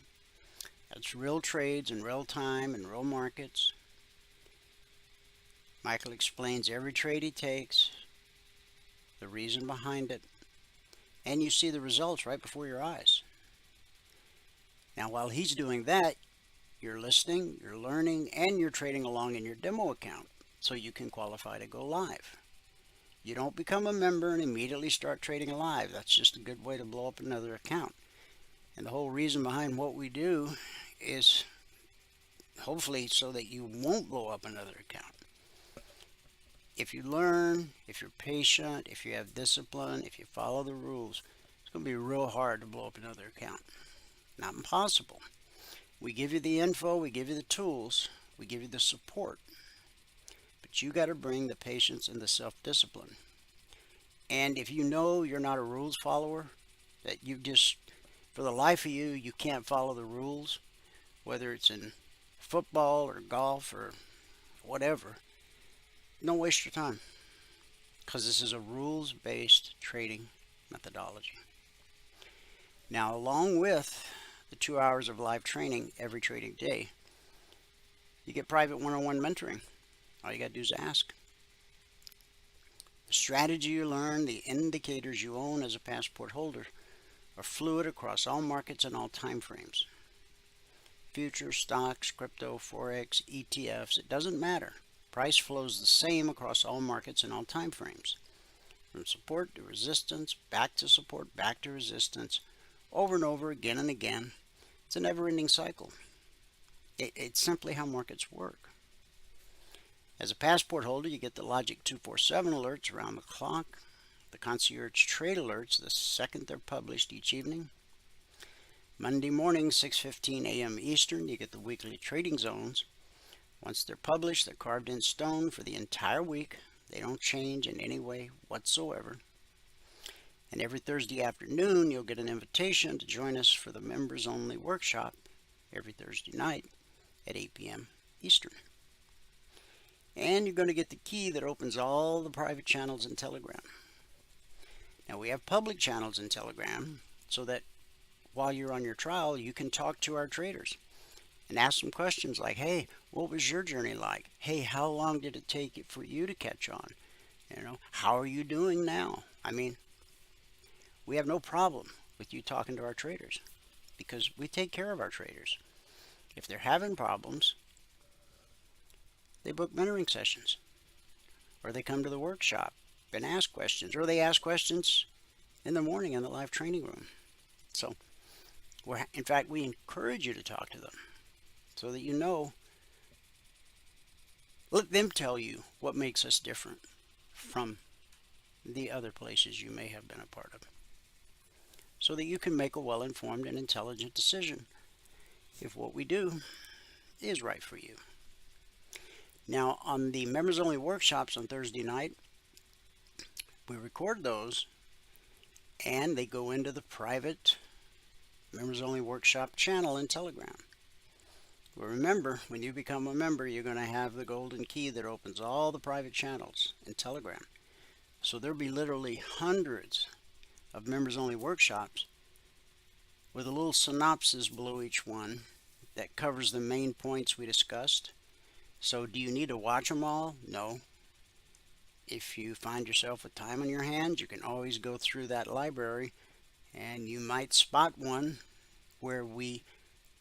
That's real trades in real time and real markets. Michael explains every trade he takes, the reason behind it, and you see the results right before your eyes. Now, while he's doing that, you're listening, you're learning, and you're trading along in your demo account so you can qualify to go live. You don't become a member and immediately start trading live. That's just a good way to blow up another account. And the whole reason behind what we do is hopefully so that you won't blow up another account. if you learn, if you're patient, if you have discipline, if you follow the rules, it's going to be real hard to blow up another account. Not impossible. We give you the info, we give you the tools, we give you the support. But you got to bring the patience and the self-discipline. And if you know you're not a rules follower, that you just, for the life of you, you can't follow the rules, whether it's in football or golf or whatever, don't waste your time, because this is a rules-based trading methodology. Now, along with the 2 hours of live training every trading day, you get private one-on-one mentoring. All you got to do is ask. The strategy you learn, the indicators you own as a passport holder, are fluid across all markets and all time frames. Futures, stocks, crypto, Forex, ETFs, it doesn't matter. Price flows the same across all markets and all time frames. From support to resistance, back to support, back to resistance, over and over, again and again. It's a never-ending cycle. It's simply how markets work. As a passport holder, you get the Logic 247 alerts around the clock, the concierge trade alerts the second they're published each evening. Monday morning, 6:15 a.m. Eastern, you get the weekly trading zones. Once they're published, they're carved in stone for the entire week. They don't change in any way whatsoever. And every Thursday afternoon, you'll get an invitation to join us for the members-only workshop every Thursday night at 8 p.m. Eastern. And you're going to get the key that opens all the private channels in Telegram. Now, we have public channels in Telegram so that while you're on your trial, you can talk to our traders and ask them questions like, hey, what was your journey like? Hey, how long did it take for you to catch on? You know, how are you doing now? I mean, we have no problem with you talking to our traders because we take care of our traders. If they're having problems, they book mentoring sessions, or they come to the workshop and ask questions, or they ask questions in the morning in the live training room. So, in fact, we encourage you to talk to them so that you know. Let them tell you what makes us different from the other places you may have been a part of, so that you can make a well-informed and intelligent decision if what we do is right for you. Now, on the members-only workshops on Thursday night, we record those, and they go into the private members-only workshop channel in Telegram. Well, remember, when you become a member, you're going to have the golden key that opens all the private channels in Telegram. So there'll be literally hundreds of members-only workshops with a little synopsis below each one that covers the main points we discussed. So do you need to watch them all? No. If you find yourself with time on your hands, you can always go through that library, and you might spot one where we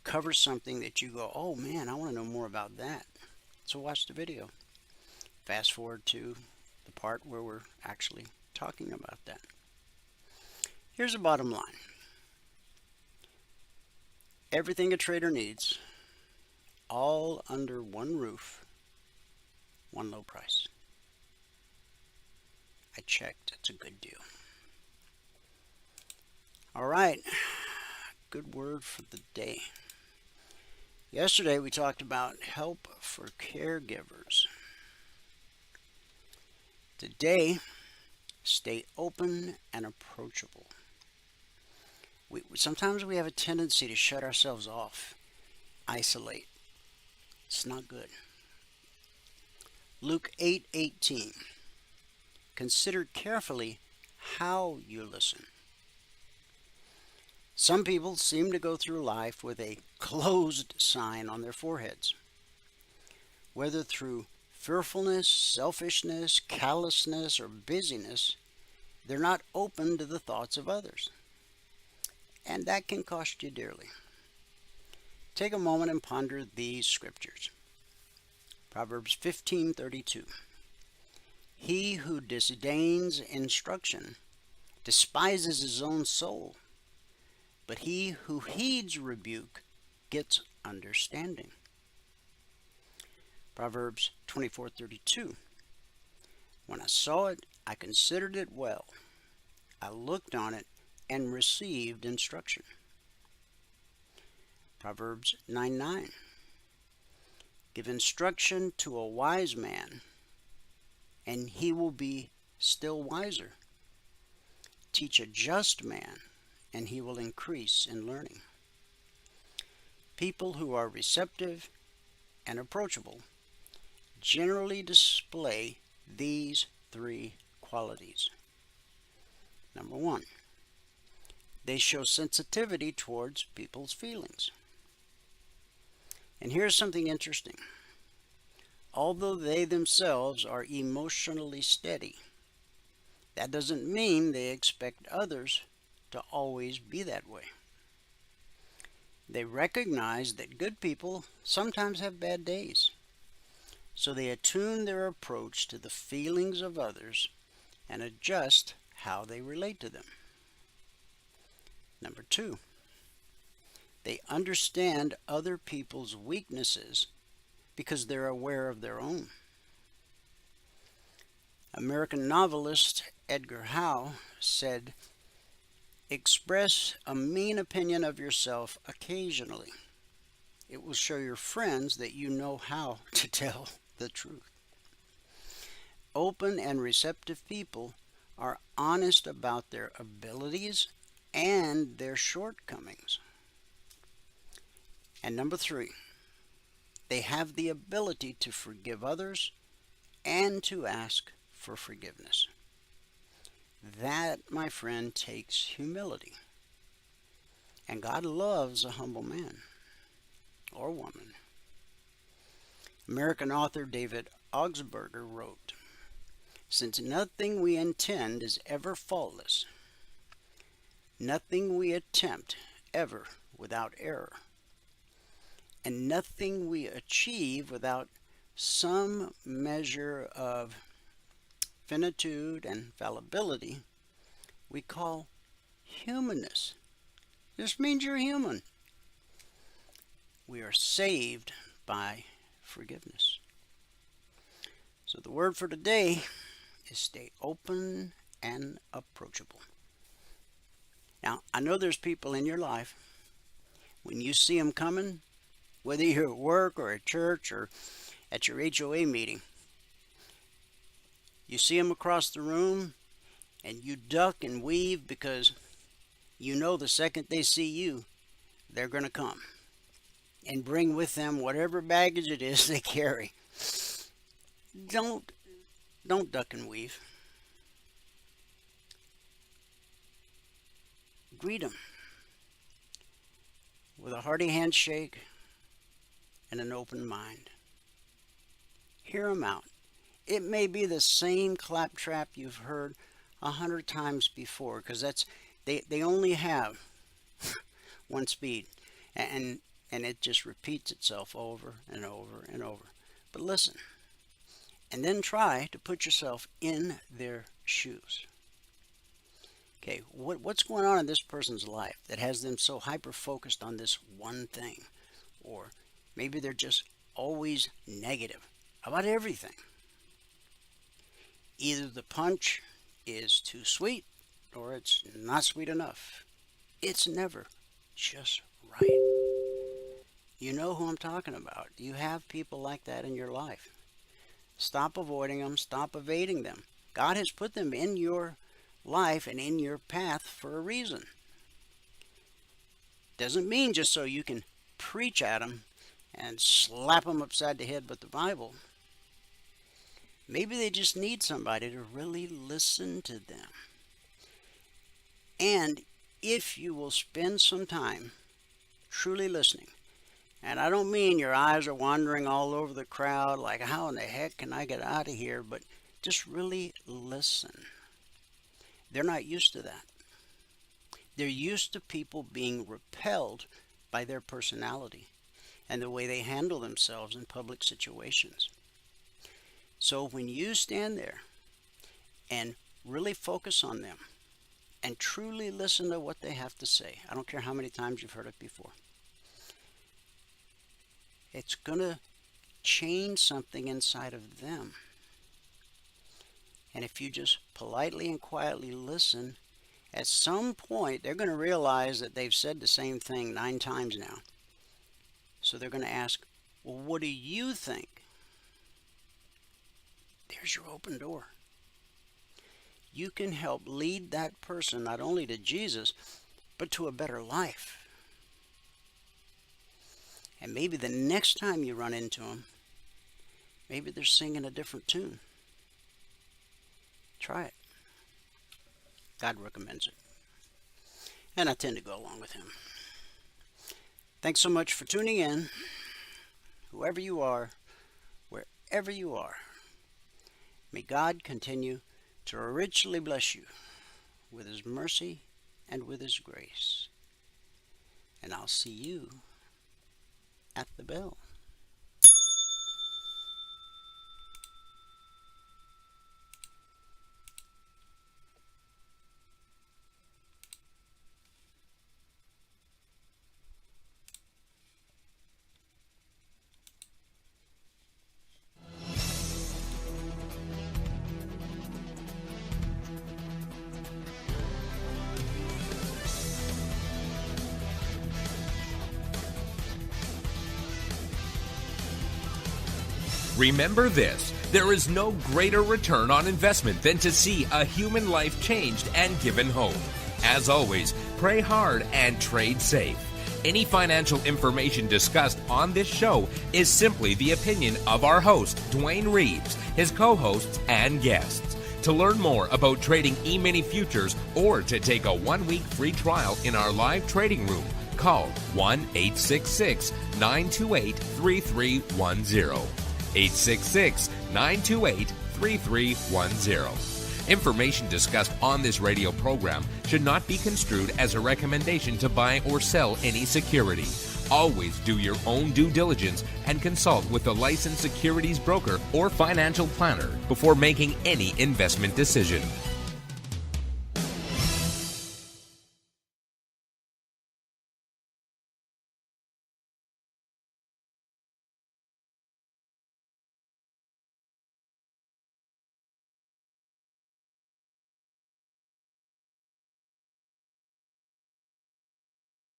cover something that you go, oh man, I want to know more about that. So watch the video. Fast forward to the part where we're actually talking about that. Here's the bottom line. Everything a trader needs, all under one roof, one low price. I checked. It's a good deal. All right. Good word for the day. Yesterday we talked about help for caregivers. Today, stay open and approachable. Sometimes we have a tendency to shut ourselves off, isolate. It's not good. Luke 8:18. Consider carefully how you listen. Some people seem to go through life with a closed sign on their foreheads. Whether through fearfulness, selfishness, callousness, or busyness, they're not open to the thoughts of others. And that can cost you dearly. Take a moment and ponder these scriptures. Proverbs 15:32. He who disdains instruction despises his own soul, but he who heeds rebuke gets understanding. Proverbs 24:32. When I saw it, I considered it well. I looked on it and received instruction. Proverbs 9:9. Give instruction to a wise man, and he will be still wiser. Teach a just man, and he will increase in learning. People who are receptive and approachable generally display these three qualities. Number one, they show sensitivity towards people's feelings. And here's something interesting. Although they themselves are emotionally steady, that doesn't mean they expect others to always be that way. They recognize that good people sometimes have bad days, so they attune their approach to the feelings of others and adjust how they relate to them. Number two, they understand other people's weaknesses because they're aware of their own. American novelist Edgar Howe said, "Express a mean opinion of yourself occasionally. It will show your friends that you know how to tell the truth." Open and receptive people are honest about their abilities and their shortcomings. And number three, they have the ability to forgive others and to ask for forgiveness. That, my friend, takes humility. And God loves a humble man or woman. American author David Augsburger wrote, "Since nothing we intend is ever faultless, nothing we attempt ever without error, and nothing we achieve without some measure of finitude and fallibility, we call humanness." This means you're human. We are saved by forgiveness. So the word for today is stay open and approachable. Now, I know there's people in your life, when you see them coming, whether you're at work or at church or at your HOA meeting, you see them across the room and you duck and weave because you know the second they see you, they're going to come and bring with them whatever baggage it is they carry. Don't duck and weave. Greet them with a hearty handshake and an open mind. Hear them out. It may be the same claptrap you've heard 100 times before, because they only have one speed, and it just repeats itself over and over and over. But listen, and then try to put yourself in their shoes. Okay, what's going on in this person's life that has them so hyper-focused on this one thing? Or maybe they're just always negative about everything. Either the punch is too sweet or it's not sweet enough. It's never just right. You know who I'm talking about. You have people like that in your life. Stop avoiding them. Stop evading them. God has put them in your life and in your path for a reason. Doesn't mean just so you can preach at them and slap them upside the head with the Bible. Maybe they just need somebody to really listen to them. And if you will spend some time truly listening, and I don't mean your eyes are wandering all over the crowd like, how in the heck can I get out of here? But just really listen. They're not used to that. They're used to people being repelled by their personality and the way they handle themselves in public situations. So when you stand there and really focus on them and truly listen to what they have to say, I don't care how many times you've heard it before, it's going to change something inside of them. And if you just politely and quietly listen, at some point they're going to realize that they've said the same thing 9 times now. So they're going to ask, well, what do you think? There's your open door. You can help lead that person not only to Jesus, but to a better life. And maybe the next time you run into them, maybe they're singing a different tune. Try it. God recommends it. And I tend to go along with him. Thanks so much for tuning in. Whoever you are, wherever you are, may God continue to richly bless you with his mercy and with his grace. And I'll see you at the bell. Remember this, there is no greater return on investment than to see a human life changed and given hope. As always, pray hard and trade safe. Any financial information discussed on this show is simply the opinion of our host, Dwayne Reeves, his co-hosts, and guests. To learn more about trading E-mini futures or to take a 1-week free trial in our live trading room, call 1-866-928-3310. 866-928-3310. Information discussed on this radio program should not be construed as a recommendation to buy or sell any security. Always do your own due diligence and consult with a licensed securities broker or financial planner before making any investment decision.